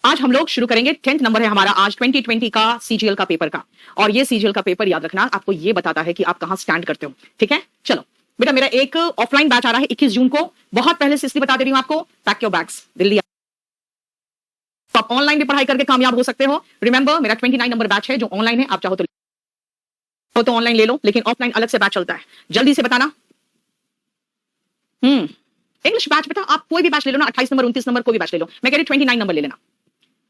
आज हम लोग शुरू करेंगे 10th नंबर है हमारा आज 2020 का सीजीएल का पेपर का। और ये सीजीएल का पेपर याद रखना आपको ये बताता है कि आप कहां स्टैंड करते हो। ठीक है, चलो बेटा मेरा एक ऑफलाइन बैच आ रहा है 21 जून को, बहुत पहले से इसलिए बता दे रही हूं आपको, पैक योर बैग्स दिल्ली। तो आप ऑनलाइन भी पढ़ाई करके कामयाब हो सकते हो। रिमेंबर मेरा 29 नंबर बैच है जो ऑनलाइन है, आप चाहो तो ऑनलाइन ले लो, लेकिन ऑफलाइन अलग से बैच चलता है, जल्दी से बताना। इंग्लिश बैच बेटा आप कोई भी बैच ले लो ना, 28 नंबर 29 नंबर कोई भी बैच ले लो, मैं कह रही 29 नंबर ले लेना।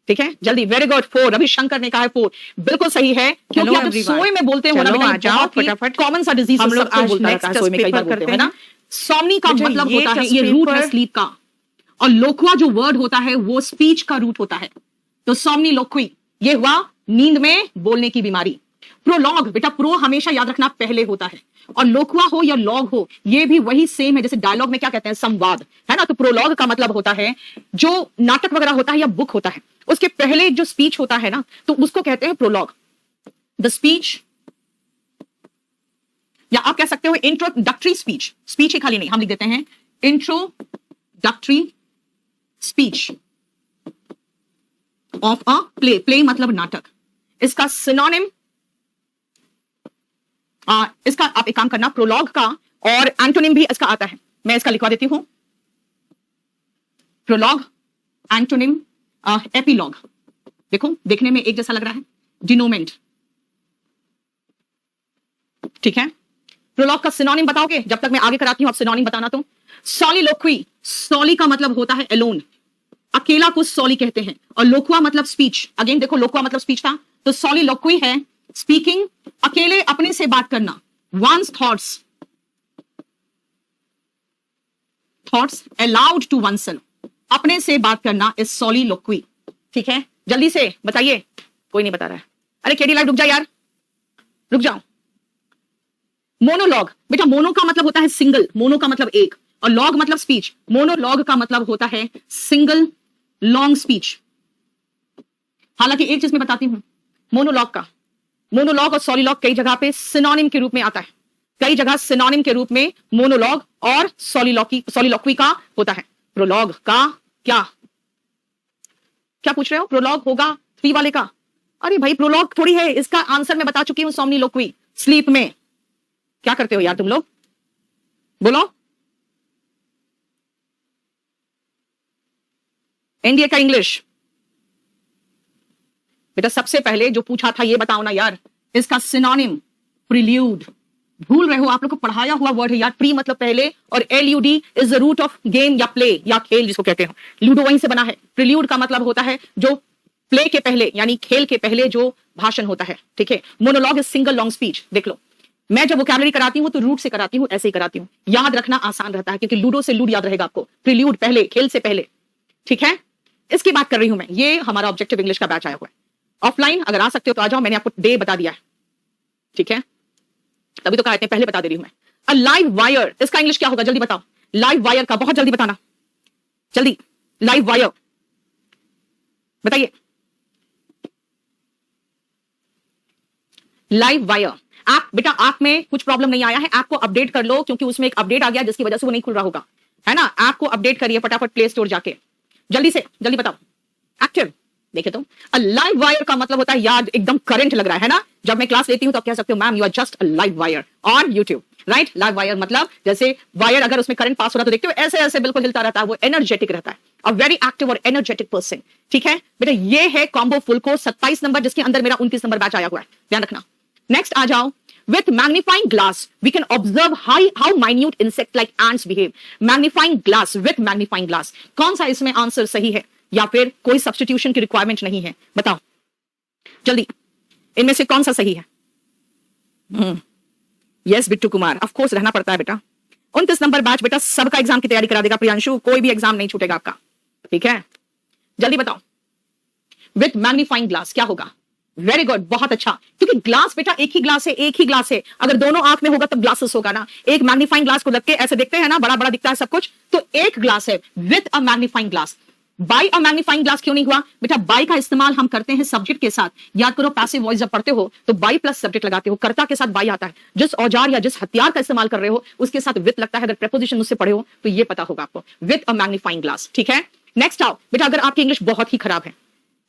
ठीक है, जल्दी, वेरी गुड। 4 रविशंकर ने कहा है 4, बिल्कुल सही है, क्योंकि आप सोए में बोलते हो ना, जाओ फटाफट, कॉमन सा डिजीज हम लोग आज नेक्स्ट सोए में कई बार बोलते हैं ना। सोमनी का मतलब होता है, ये रूट है स्लीप का, और लोक्वा जो वर्ड होता है वो स्पीच का रूट होता है, तो सोमनी लोक्वी ये हुआ नींद में बोलने की बीमारी। प्रोलॉग बेटा, प्रो हमेशा याद रखना पहले होता है, और लोक्वा हो या लॉग हो ये भी वही सेम है, जैसे डायलॉग में क्या कहते हैं, संवाद है ना। तो प्रोलॉग का मतलब होता है जो नाटक वगैरह होता है या बुक होता है उसके पहले जो स्पीच होता है ना, तो उसको कहते हैं प्रोलॉग। द स्पीच, या आप कह सकते हो इंट्रोडक्टरी स्पीच, स्पीच ही खाली नहीं, हम लिख देते हैं introductory speech of a play. Play मतलब नाटक। इसका सिनोनिम, इसका आप एक काम करना, प्रोलॉग का और एंटोनिम भी इसका आता है, मैं इसका लिखवा देती हूं। Prologue, antonym, epilogue. देखो देखने में एक जैसा लग रहा है, डिनोमेंट। ठीक है, प्रोलॉग का सिनोनिम बताओगे जब तक मैं आगे कराती हूं, आप सिनोनिम बताना। तो सॉलिलोक्वी, सॉली का मतलब होता है एलोन, अकेला को सॉली कहते हैं, और लोक्वा मतलब स्पीच। अगेन देखो लोक्वा मतलब स्पीच था, तो सॉलिलोक्वी है स्पीकिंग, अकेले अपने से बात करना, one's thoughts allowed to oneself, अपने से बात करना इज soliloquy। ठीक है, जल्दी से बताइए, कोई नहीं बता रहा है, अरे केडी लाइव रुक जा यार, रुक जाओ। मोनोलॉग बेटा, मोनो का मतलब होता है सिंगल, मोनो का मतलब एक, और लॉग मतलब स्पीच। मोनोलॉग का मतलब होता है सिंगल लॉन्ग स्पीच। हालांकि एक चीज मैं बताती हूं, मोनोलॉग का, मोनोलॉग और सॉलिलॉग कई जगह पे सिनोनिम के रूप में आता है, कई जगह सिनोनिम के रूप में मोनोलॉग और सॉलिलॉक्वी का होता है। प्रोलॉग का क्या क्या पूछ रहे हो, प्रोलॉग होगा 3 वाले का? अरे भाई प्रोलॉग थोड़ी है, इसका आंसर मैं बता चुकी हूं, सोमनीलोक्वी। स्लीप में क्या करते हो यार तुम लोग, बोलो। इंडिया का इंग्लिश बेटा सबसे पहले जो पूछा था ये बताओ ना यार, इसका सिनोनिम प्रिल्यूड। भूल रहे हो, आप लोग को पढ़ाया हुआ वर्ड है यार, प्री मतलब पहले, और LUD is the root of game या प्ले या खेल जिसको कहते हैं, लूडो वहीं से बना है। प्रिल्यूड का मतलब होता है जो प्ले के पहले यानी खेल के पहले जो भाषण होता है। ठीक है, monologue is single long speech. देख लो, मैं जब वोकैबुलरी कराती हूं तो रूट से कराती हूं, ऐसे ही कराती हूं, याद रखना आसान रहता है, क्योंकि लूडो से लूड याद रहेगा आपको, प्रिल्यूड पहले, खेल से पहले। ठीक है, इसकी बात कर रही हूं मैं, ये हमारा ऑब्जेक्टिव इंग्लिश का बैच आया हुआ है। ऑफलाइन अगर आ सकते हो तो आ जाओ, मैंने आपको डे बता दिया है। ठीक है, तभी तो कहा पहले बता दे रही हूं मैं। अ लाइव वायर, इसका इंग्लिश क्या होगा जल्दी बताओ, लाइव वायर का, बहुत जल्दी बताना, जल्दी। लाइव वायर बताइए, लाइव वायर। ऐप बेटा, ऐप में कुछ प्रॉब्लम नहीं आया है, ऐप को अपडेट कर लो, क्योंकि उसमें एक अपडेट आ गया जिसकी वजह से वो नहीं खुल रहा होगा, है ना। ऐप को अपडेट करिए फटाफट प्ले स्टोर जाके, जल्दी से जल्दी बताओ। एक्टिव देखे तो, अ लाइव वायर का मतलब होता है यार एकदम करंट लग रहा है ना। जब मैं क्लास लेती हूं तो आप कह सकते हो ma'am you are just a live wire on YouTube, right. Live wire मतलब जैसे वायर अगर उसमें करंट पास हो रहा तो देखते हो ऐसे ऐसे बिल्कुल हिलता रहता है, वो एनर्जेटिक रहता है, अ वेरी एक्टिव और एनर्जेटिक पर्सन। ठीक है बेटा, ये है कॉम्बो फुल कोर्स 27 नंबर, जिसके अंदर मेरा 29 नंबर बैच आया हुआ है, ध्यान रखना। नेक्स्ट आ जाओ, with magnifying glass we can observe how minute insect like ants behave। magnifying glass, with magnifying glass, कौन सा इसमें आंसर सही है, या फिर कोई सब्स्टिट्यूशन की रिक्वायरमेंट नहीं है, बताओ जल्दी, इनमें से कौन सा सही है। Yes Bittu Kumar, of course रहना पड़ता है बेटा। 29 नंबर बैच बेटा सबका एग्जाम की तैयारी करा देगा प्रियांशु, कोई भी एग्जाम नहीं छूटेगा आपका। ठीक है, जल्दी बताओ, विथ मैग्नीफाइंग ग्लास क्या होगा। वेरी गुड, बहुत अच्छा, क्योंकि ग्लास बेटा एक ही ग्लास है, एक ही ग्लास है, अगर दोनों आंख में होगा तब ग्लासेस होगा ना। एक मैग्नीफाइंग ग्लास को रख के ऐसे देखते हैं ना, बड़ा बड़ा दिखता है सब कुछ, तो एक ग्लास है with a magnifying glass. By a magnifying glass क्यों नहीं हुआ बेटा, बाय का इस्तेमाल हम करते हैं सब्जेक्ट के साथ, याद करो पैसिव वॉइस जब पढ़ते हो तो बाय प्लस सब्जेक्ट लगाते हो, कर्ता के साथ बाय आता है। जिस औजार या जिस हथियार का इस्तेमाल कर रहे हो उसके साथ विथ लगता है, अगर प्रेपोजिशन मुझसे पढ़े हो तो ये पता होगा आपको, विथ अ मैग्नीफाइंग ग्लास। ठीक है, नेक्स्ट आओ बेटा, अगर आपकी इंग्लिश बहुत ही खराब है,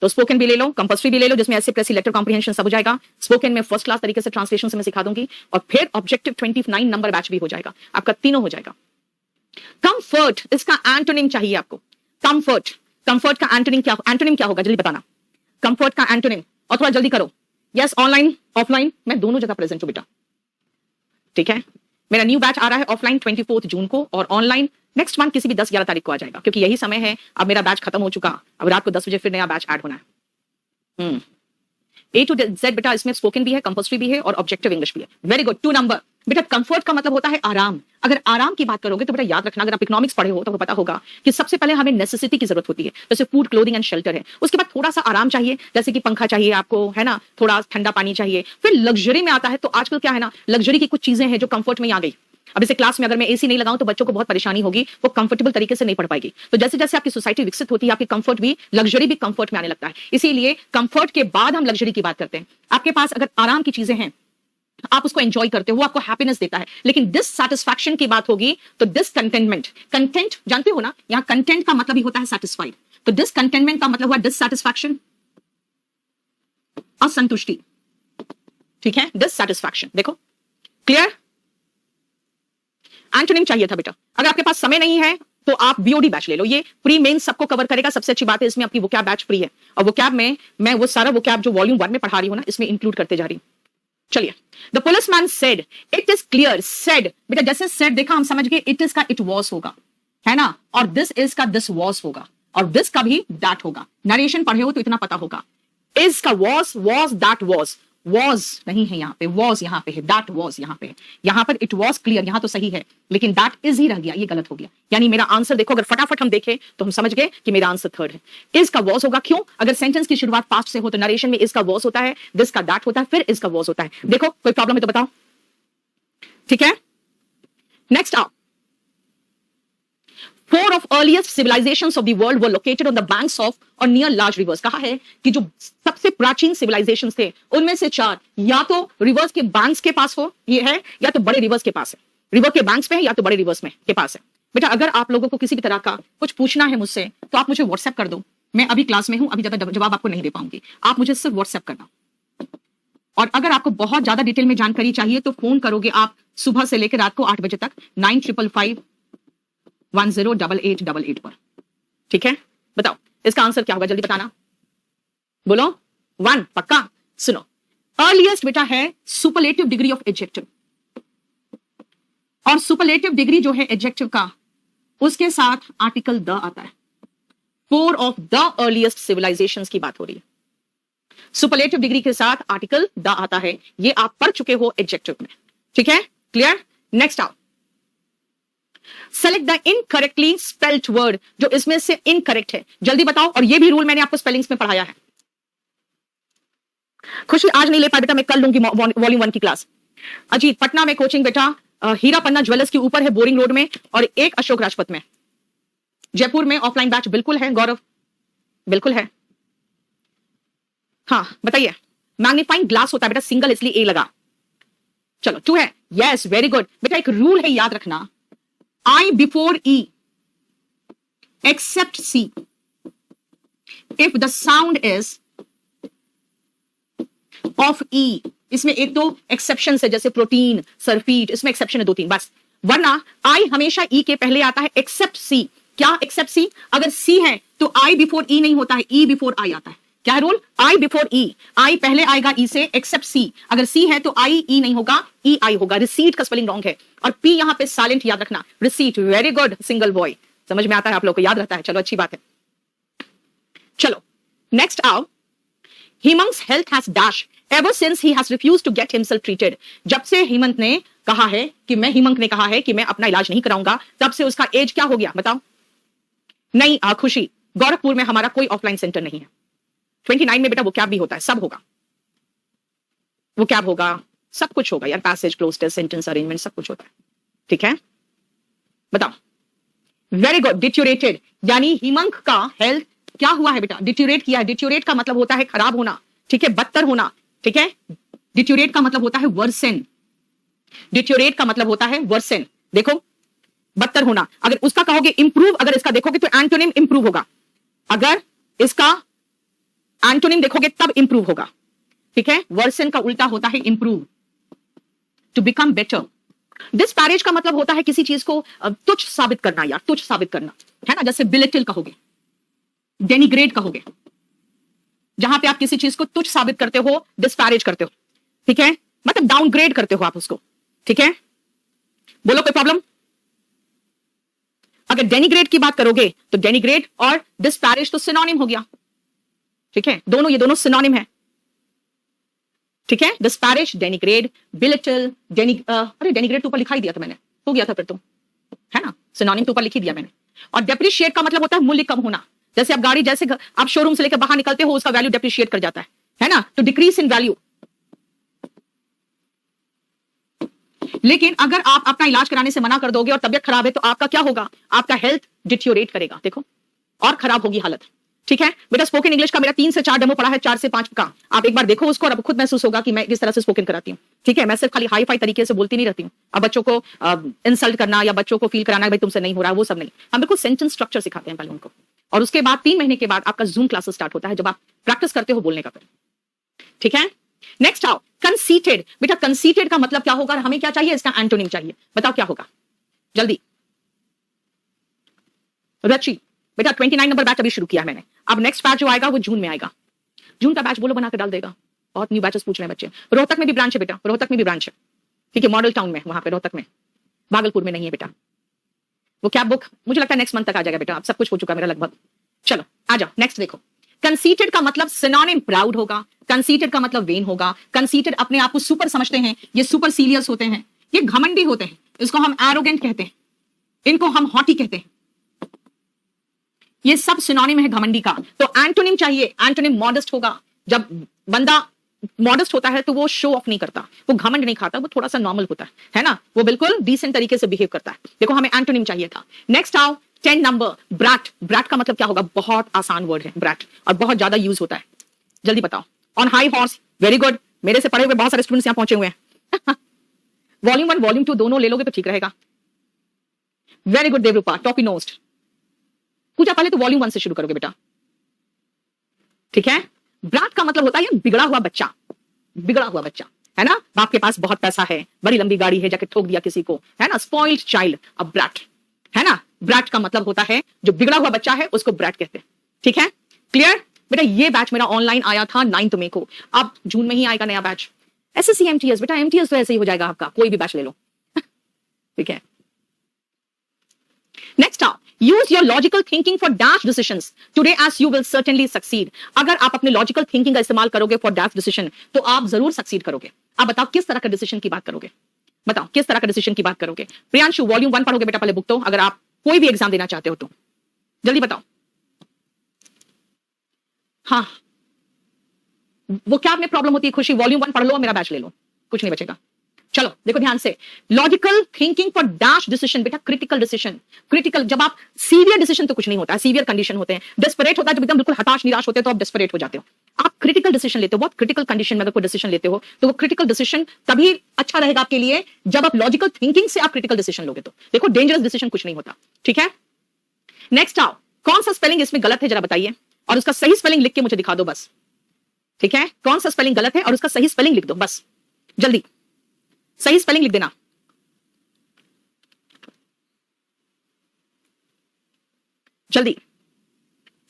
तो स्पोकन भी ले लो, कंपल्सरी भी ले लो, जिसमें ऐसे प्लस लेटर कॉम्प्रिहेंशन सब हो जाएगा। स्पोकन में फर्स्ट क्लास तरीके से ट्रांसलेशन से मैं सिखा दूंगी, और फिर ऑब्जेक्टिव 29 नंबर बैच भी हो जाएगा, आपका तीनों हो जाएगा। कंफर्ट, इसका एंटोनिम चाहिए आपको। कंफर्ट, कंफर्ट का एंटोनिम क्या होगा जल्दी बताना। कंफर्ट का एंटोनिम, और थोड़ा जल्दी करो। यस, ऑनलाइन ऑफलाइन मैं दोनों जगह प्रेजेंट हूं बेटा, ठीक है। मेरा न्यू बैच आ रहा है ऑफलाइन 24 जून को, और ऑनलाइन नेक्स्ट मंथ किसी भी 10-11 तारीख को आ जाएगा, क्योंकि यही समय है। अब मेरा बैच खत्म हो चुका, अब रात को 10 बजे फिर नया बैच ऐड होना है। A to Z बेटा, इसमें स्पोकन भी है, कंपल्सरी भी है, और ऑब्जेक्टिव इंग्लिश भी है। वेरी गुड, 2 नंबर बेटा। कंफर्ट का मतलब होता है आराम। अगर आराम की बात करोगे तो बेटा याद रखना, अगर आप इकोनॉमिक्स पढ़े हो तो पता होगा कि सबसे पहले हमें नेसेसिटी की जरूरत होती है, जैसे फूड, क्लोथिंग एंड शेल्टर है। उसके बाद थोड़ा सा आराम चाहिए, जैसे कि पंखा चाहिए आपको, है ना, थोड़ा ठंडा पानी चाहिए। फिर लग्जरी में आता है, तो आजकल क्या है ना, लग्जरी की कुछ चीजें हैं जो कंफर्ट में आ गई। अब जैसे क्लास में अगर मैं एसी नहीं लगाऊं तो बच्चों को बहुत परेशानी होगी, वो कंफर्टेबल तरीके से नहीं पढ़ पाएगी। तो जैसे जैसे आपकी सोसाइटी विकसित होती है, आपकी कंफर्ट भी, लग्जरी भी कंफर्ट में आने लगता है। इसीलिए कंफर्ट के बाद हम लग्जरी की बात करते हैं। आपके पास अगर आराम की चीजें हैं, आप उसको एंजॉय करते हो, वो आपको हैप्पीनेस देता है, लेकिन डिससैटिस्फैक्शन की बात होगी तो डिसकंटेंटमेंट। कंटेंट जानते हो ना, यहां कंटेंट का मतलब ही होता है सैटिस्फाइड, तो डिसकंटेंटमेंट का मतलब हुआ डिससैटिस्फैक्शन, असंतुष्टि, ठीक है, डिससैटिस्फैक्शन। देखो क्लियर। एंटोनिम चाहिए था बेटा। अगर आपके पास समय नहीं है तो आप बीओडी बैच ले लो, ये प्री मेन सबको कवर करेगा। सबसे अच्छी बात है इसमें आपकी वोकैब बैच फ्री है, और वोकैब में मैं वो सारा वोकैब जो वॉल्यूम 1 में पढ़ा रही हूं ना, इसमें इंक्लूड करते जा रही हूं। चलिए, the policeman said it is clear. Said बेटा, जैसे सेड देखा हम समझ गए, इट इज का इट वॉज होगा, है ना, और दिस इज का दिस वॉज होगा, और दिस का भी दैट होगा। नरेशन पढ़े हो तो इतना पता होगा। इज का वॉज, दैट वॉज, वॉज नहीं है यहाँ पे, वॉज यहाँ पे है, दैट वॉज यहाँ पे है। यहाँ पर इट वॉज क्लियर, यहाँ तो सही है, लेकिन दैट इज ही रह गया, ये गलत हो गया। यानी मेरा आंसर देखो, अगर फटाफट हम देखें तो हम समझ गए कि मेरा आंसर थर्ड है। इज का वॉज होगा, क्यों? अगर सेंटेंस की शुरुआत पास्ट से हो तो नरेशन में इज का वॉज होता है, दिस का दैट होता है, फिर इज का वॉज होता है। देखो कोई प्रॉब्लम है तो बताओ, ठीक है। नेक्स्ट आप, 4 of earliest civilizations of the world were located on the banks of or near large rivers। कहा है कि जो सबसे प्राचीन सिविलाइजेशंस थे उनमें से 4 या तो रिवर्स के बैंक्स के पास हो, ये है, या तो बड़े रिवर्स के पास है। रिवर के बैंक्स पे है या तो बड़े रिवर्स में के पास है। बेटा अगर आप लोगों को किसी भी तरह का कुछ पूछना है मुझसे तो आप मुझे व्हाट्सएप कर दो। मैं अभी क्लास में हूं, अभी ज्यादा जवाब आपको नहीं दे पाऊंगी, आप मुझे सिर्फ व्हाट्सएप करना। और अगर आपको बहुत ज्यादा डिटेल में जानकारी चाहिए तो फोन करोगे आप सुबह से लेकर रात को 8 बजे तक 9555108888 पर, ठीक है। बताओ इसका आंसर क्या होगा, जल्दी बताना, बोलो। 1 पक्का। सुनो, अर्लीस्ट बेटा है सुपरलेटिव डिग्री ऑफ एडजेक्टिव, और सुपरलेटिव डिग्री जो है एडजेक्टिव का, उसके साथ आर्टिकल द आता है। 4 ऑफ द अर्लीस्ट सिविलाइजेशंस की बात हो रही है, सुपरलेटिव डिग्री के साथ आर्टिकल द आता है। ये आप पढ़ चुके हो एडजेक्टिव में, ठीक है, क्लियर। नेक्स्ट आओ, select the incorrectly spelled word, जो इसमें से इनकरेक्ट है, जल्दी बताओ। और ये भी रूल मैंने आपको स्पेलिंग्स में पढ़ाया है। खुशी आज नहीं ले पाया बेटा, मैं कल लूंगी वॉल्यूम 1 की क्लास। अजीत पटना में कोचिंग बेटा, हीरा पन्ना ज्वेलर्स के ऊपर है, बोरिंग रोड में, और एक अशोक राजपथ में। जयपुर में ऑफलाइन बैच बिल्कुल है, गौरव बिल्कुल है। हाँ बताइए, मैग्नीफाइंग ग्लास होता है बेटा, सिंगल इसलिए ए लगा। चलो 2 है, यस वेरी गुड बेटा। एक रूल है याद रखना, I before E except C if the sound is of E। इसमें एक दो एक्सेप्शन है, जैसे प्रोटीन, सरफीट, इसमें एक्सेप्शन है 2-3 बस, वरना I हमेशा E के पहले आता है एक्सेप्ट C। क्या एक्सेप्ट C? अगर C है तो I बिफोर E नहीं होता है, E बिफोर I आता है। क्या है rule? I before E, I पहले आएगा E से, एक्सेप्ट C। अगर C है तो I E नहीं होगा, E I होगा। रिसीट का स्पेलिंग रॉन्ग है, और P यहां पे साइलेंट, याद रखना। Receipt, very good, single boy, समझ में आता है आप लोग को, याद रहता है, चलो अच्छी बात है। चलो नेक्स्ट आओ, Hemant's health has dash ever since he has refused to get himself treated. जब से हेमंत ने कहा है कि हेमंत ने कहा है कि मैं अपना इलाज नहीं कराऊंगा, तब से उसका एज क्या हो गया बताओ। नहीं खुशी, गोरखपुर में हमारा कोई ऑफलाइन सेंटर नहीं है। 29 में बेटा वो कैब भी होता है, सब होगा, वो कैब होगा, सब कुछ होगा यार, passage, cloze test, sentence arrangement, सब कुछ होता है, ठीक है। बताओ, वेरी गुड। डिट्यूरेटेड यानी हिमंक का हेल्थ क्या हुआ है बेटा, डिट्यूरेट किया है। डिट्यूरेट का मतलब होता है खराब होना, ठीक है, बदतर होना, ठीक है। डिट्यूरेट का मतलब होता है वर्सन, डिट्यूरेट का मतलब होता है वर्सन। देखो बदतर होना, अगर उसका कहोगे इंप्रूव, अगर इसका देखोगे तो एंटोनिम इंप्रूव होगा। अगर इसका एंटोनिम देखोगे तब इंप्रूव होगा, ठीक है। वर्सन का उल्टा होता है improve, to become better. Disparage का मतलब होता है किसी चीज को तुच्छ साबित करना, यार तुच्छ साबित करना, है ना। जैसे बिलिटिल कहोगे, डेनिग्रेड कहोगे, जहां पे आप किसी चीज को तुच्छ साबित करते हो, डिस्पैरेज करते हो, ठीक है, मतलब डाउनग्रेड करते हो आप उसको, ठीक है। बोलो कोई प्रॉब्लम? अगर डेनिग्रेड की बात करोगे तो डेनिग्रेड और डिस्पैरेज तो सिनोनिम हो गया, ठीक है, दोनों, ये दोनों सिनोनिम है, ठीक है। डिस्पैरेज, डेनिग्रेड, बिलिटल, अरे डेनिग्रेड तो ऊपर लिखा ही दिया था मैंने, हो गया था फिर तो, है ना, सिनोनिम तो ऊपर लिख ही दिया मैंने। और डेप्रिशिएट का मतलब होता है मूल्य कम होना। जैसे आप गाड़ी, जैसे आप शोरूम से लेकर बाहर निकलते हो, उसका वैल्यू डेप्रिशिएट कर जाता है ना, तो डिक्रीज इन वैल्यू। लेकिन अगर आप अपना इलाज कराने से मना कर दोगे और तबियत खराब है तो आपका क्या होगा? आपका हेल्थ डिटियोरेट करेगा, देखो, और खराब होगी हालत, ठीक है। बेटा स्पोकन इंग्लिश का मेरा 3 से 4 डेमो पड़ा है, 4 से 5 का, आप एक बार देखो उसको और अब खुद महसूस होगा कि मैं किस तरह से स्पोकन कराती हूँ, ठीक है। मैं सिर्फ खाली हाई फाई तरीके से बोलती नहीं रहती हूँ। अब बच्चों को इंसल्ट करना या बच्चों को फील कराना भाई तुमसे नहीं हो रहा, वो सब नहीं, हम बिल्कुल सेंटेंस स्ट्रक्चर सिखाते हैं पहले उनको, और उसके बाद 3 महीने के बाद आपका जूम क्लासेस स्टार्ट होता है, जब आप प्रैक्टिस करते हो बोलने का, ठीक है। नेक्स्ट आओ, कंसीटेड। बेटा कंसीटेड का मतलब क्या होगा? हमें क्या चाहिए? इसका एंटोनिम चाहिए, बताओ क्या होगा जल्दी। रची, बेटा 29 नंबर बैच अभी शुरू किया है मैंने, अब नेक्स्ट बैच जो आएगा वो जून में आएगा। जून का बैच बोलो बना कर डाल देगा, बहुत न्यू बैचेस पूछ रहे हैं बच्चे। रोहतक में भी ब्रांच है बेटा, रोहतक में भी ब्रांच है, ठीक है, मॉडल टाउन में, वहां पे रोहतक में, भागलपुर में नहीं है बेटा। वो क्या बुक मुझे लगता है नेक्स्ट मंथ तक आ जाएगा बेटा, अब सब कुछ हो चुका मेरा लगभग। चलो आ जाओ नेक्स्ट देखो। कंसीटेड का मतलब सिनोनिम प्राउड होगा, कंसीटेड का मतलब वेन होगा। कंसीटेड अपने आप को सुपर समझते हैं, ये सुपर सीरियस होते हैं, ये घमंडी होते हैं, इसको हम एरोगेंट कहते हैं, इनको हम हॉटी कहते हैं, ये सब सिनोनिम है घमंडी का। तो एंटोनिम चाहिए, एंटोनिम मॉडेस्ट होगा। जब बंदा मॉडेस्ट होता है तो वो शो ऑफ नहीं करता, वो घमंड नहीं खाता, वो थोड़ा सा नॉर्मल होता है ना, वो बिल्कुल डिसेंट तरीके से बिहेव करता है। देखो हमें एंटोनिम चाहिए था। नेक्स्ट आओ 10 नंबर, ब्रैट। ब्रैट का मतलब क्या होगा? बहुत आसान वर्ड है ब्रैट, और बहुत ज्यादा यूज होता है, जल्दी बताओ। On high horse, very good, मेरे से पढ़े हुए बहुत सारे स्टूडेंट्स यहां पहुंचे हुए हैं। वॉल्यूम 1 वॉल्यूम 2 दोनों ले लोगे तो ठीक रहेगा। वेरी गुड देवरूपा, टॉपी नोस्ट। पूछा पहले तो वॉल्यूम 1 से शुरू करोगे बेटा, ठीक है। ब्रैट का मतलब होता है बिगड़ा हुआ बच्चा, बिगड़ा हुआ बच्चा, है ना। बाप के पास बहुत पैसा है, बड़ी लंबी गाड़ी है, जाके ठोक दिया किसी को, है ना, स्पॉइल्ड चाइल्ड, अब ब्रैट, है ना। ब्रैट का मतलब होता है जो बिगड़ा हुआ बच्चा है उसको ब्रैट कहते हैं, ठीक है, क्लियर। बेटा ये बैच मेरा ऑनलाइन आया था 9 मई को, अब जून में ही आएगा नया बैच। एसएससी एमटीएस, बेटा एमटीएस तो ऐसे ही हो जाएगा आपका, कोई भी बैच ले लो, ठीक है। नेक्स्ट आओ, use your logical thinking for dash decisions today as you will certainly succeed. अगर आप अपने लॉजिकल थिंकिंग का इस्तेमाल करोगे फॉर डैश डिसीजन तो आप जरूर सक्सीड करोगे। आप बताओ किस तरह का डिसीजन की बात करोगे, बताओ किस तरह का डिसीजन की बात करोगे। प्रियांशु वॉल्यूम 1 पढ़ोगे बेटा पहले बुक तो, अगर आप कोई भी एग्जाम देना चाहते हो तो जल्दी बताओ। हाँ वो क्या में प्रॉब्लम होती है खुशी? वॉल्यूम 1 पढ़ लो, मेरा बैच ले लो, कुछ नहीं बचेगा। चलो देखो ध्यान से, logical thinking for dash decision. बेटा क्रिटिकल डिसीजन, क्रिटिकल, जब आप सीवियर डिसीजन तो कुछ नहीं होता है, सीवियर कंडीशन होते हैं। डेस्परेट होता है जब एकदम बिल्कुल हताश निराश होते हैं तो आप डेस्परेट हो जाते हो। आप क्रिटिकल डिसीजन लेते हो, बहुत क्रिटिकल कंडीशन में अगर कोई डिसीजन लेते हो तो वो क्रिटिकल डिसीजन तभी अच्छा रहेगा आपके लिए जब आप लॉजिकल थिंकिंग से आप क्रिटिकल डिसीजन लोगे तो। देखो डेंजरस डिसीजन कुछ नहीं होता, ठीक है। नेक्स्ट आओ, कौन सा स्पेलिंग इसमें गलत है जरा बताइए, और उसका सही स्पेलिंग लिख के मुझे दिखा दो बस, ठीक है। कौन सा स्पेलिंग गलत है और उसका सही स्पेलिंग लिख दो बस, जल्दी सही स्पेलिंग लिख देना। जल्दी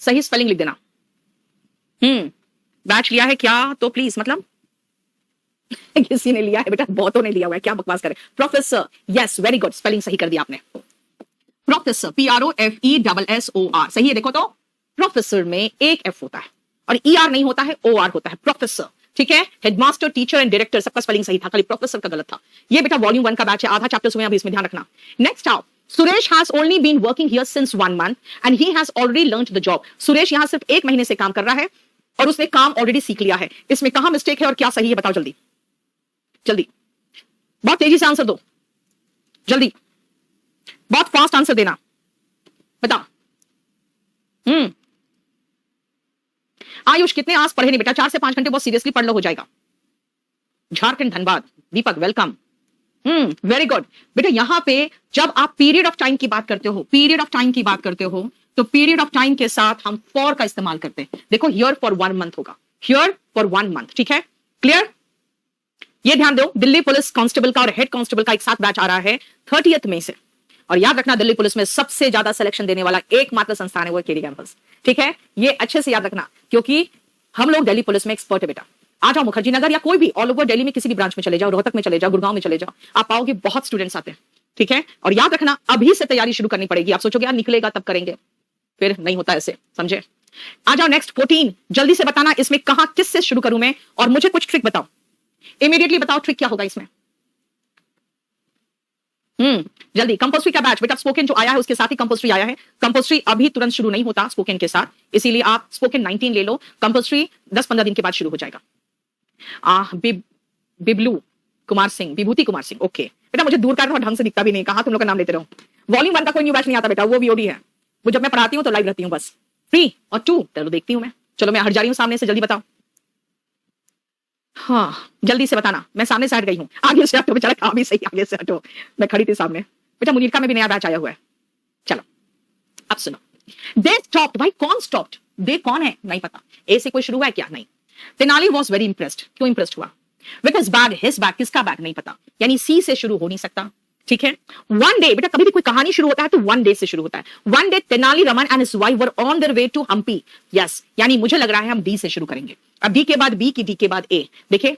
सही स्पेलिंग लिख देना। बैच लिया है क्या तो प्लीज, मतलब किसी ने लिया है बेटा, बहुतों ने लिया हुआ है, क्या बकवास करे। Professor, yes very good, spelling सही कर दिया आपने। प्रोफेसर PROFESSOR सही है। देखो तो प्रोफेसर में एक एफ होता है और ER नहीं होता है, OR होता है, प्रोफेसर, ठीक है। हेडमास्टर, टीचर एंड डायरेक्टर सबका स्पेलिंग सही था, खाली प्रोफेसर का गलत था। ये बेटा वॉल्यूम 1 का बैच है, आधा चैप्टर हुए, अभी इसमें ध्यान रखना। नेक्स्ट आओ, Suresh has only been working here since 1 month and he has already learned the job. Suresh यहां सिर्फ 1 महीने से काम कर रहा है और उसने काम ऑलरेडी सीख लिया है। इसमें कहां मिस्टेक है और क्या सही है बताओ जल्दी, जल्दी, बहुत तेजी से आंसर दो, जल्दी, बहुत फास्ट आंसर देना, बताओ। आयुष कितने आज पढ़े नहीं बेटा, 4 से 5 घंटे बहुत सीरियसली पढ़ लो, हो जाएगा। झारखंड धनबाद, दीपक वेलकम, वेरी गुड। बेटा यहां पे जब आप पीरियड ऑफ टाइम की बात करते हो, पीरियड ऑफ टाइम की बात करते हो तो पीरियड ऑफ टाइम के साथ हम फॉर का इस्तेमाल करते हैं। देखो हियर फॉर 1 मंथ होगा, हियर फॉर 1 मंथ, ठीक है, क्लियर। ये ध्यान दो, दिल्ली पुलिस कांस्टेबल का और हेड कांस्टेबल का एक साथ बैच आ रहा है 30 मई से, और याद रखना दिल्ली पुलिस में सबसे ज्यादा सिलेक्शन देने वाला एकमात्र संस्थान है वो केडी कैंपस, ठीक है, ये अच्छे से याद रखना, क्योंकि हम लोग दिल्ली पुलिस में एक्सपर्ट है बेटा। आ जाओ मुखर्जी नगर या कोई भी ऑल ओवर दिल्ली में किसी भी ब्रांच में चले जाओ, रोहतक में चले जाओ, गुड़गांव में चले जाओ, आप पाओगे बहुत स्टूडेंट्स आते हैं, ठीक है। और याद रखना अभी से तैयारी शुरू करनी पड़ेगी। आप सोचोगे यार निकलेगा तब करेंगे, फिर नहीं होता ऐसे, समझे। आ जाओ नेक्स्ट 14, जल्दी से बताना इसमें कहां किस से शुरू करूं मैं, और मुझे कुछ ट्रिक बताओ, इमीडिएटली बताओ ट्रिक क्या होगा इसमें। जल्दी। कंपोजिटरी का बैच बेटा, स्पोकन जो आया है उसके साथ ही कंपोजिटरी आया है। कंपोजिटरी अभी तुरंत शुरू नहीं होता स्पोकन के साथ, इसीलिए आप स्पोकन 19 ले लो, कंपोजिटरी 10-15 दिन के बाद शुरू हो जाएगा। बिबलू कुमार सिंह, विभूति कुमार सिंह, ओके बेटा, मुझे दूर का ढंग से दिखता भी नहीं, कहा तुम लोग का नाम लेते रहो। वॉल्यूम 1 का कोई न्यू बैच नहीं आता बेटा, वो वीओडी है, वो जब मैं पढ़ाती हूँ तो लाइव रहती हूँ बस। 3 और 2 चलो देखती हूँ मैं, चलो मैं हट जा रही हूँ सामने से, जल्दी बताओ। हाँ जल्दी से बताना, मैं सामने से हट गई हूँ, आगे से हटो बेचारा, कहा भी सही, आगे से हटो, मैं खड़ी थी सामने बेटा। मुनीरका में भी नया बैच आया हुआ है, चलो अब सुनो। दे स्टॉप्ड, भाई कौन स्टॉप्ड, दे कौन है नहीं पता, ए से कोई शुरू हुआ है क्या, नहीं। तेनाली वॉज वेरी इंप्रेस्ड, क्यों इंप्रेस्ड हुआ, with his bag, his bag किसका बैग नहीं पता, यानी सी से शुरू हो नहीं सकता, ठीक है। वन डे बेटा, कभी भी कोई कहानी शुरू होता है तो 1 डे से शुरू होता है। One day Tenali Raman and his wife were on their way to Hampi, yes, यानी मुझे लग रहा है हम डी से शुरू करेंगे। अब डी के बाद बी की डी के बाद ए, देखिए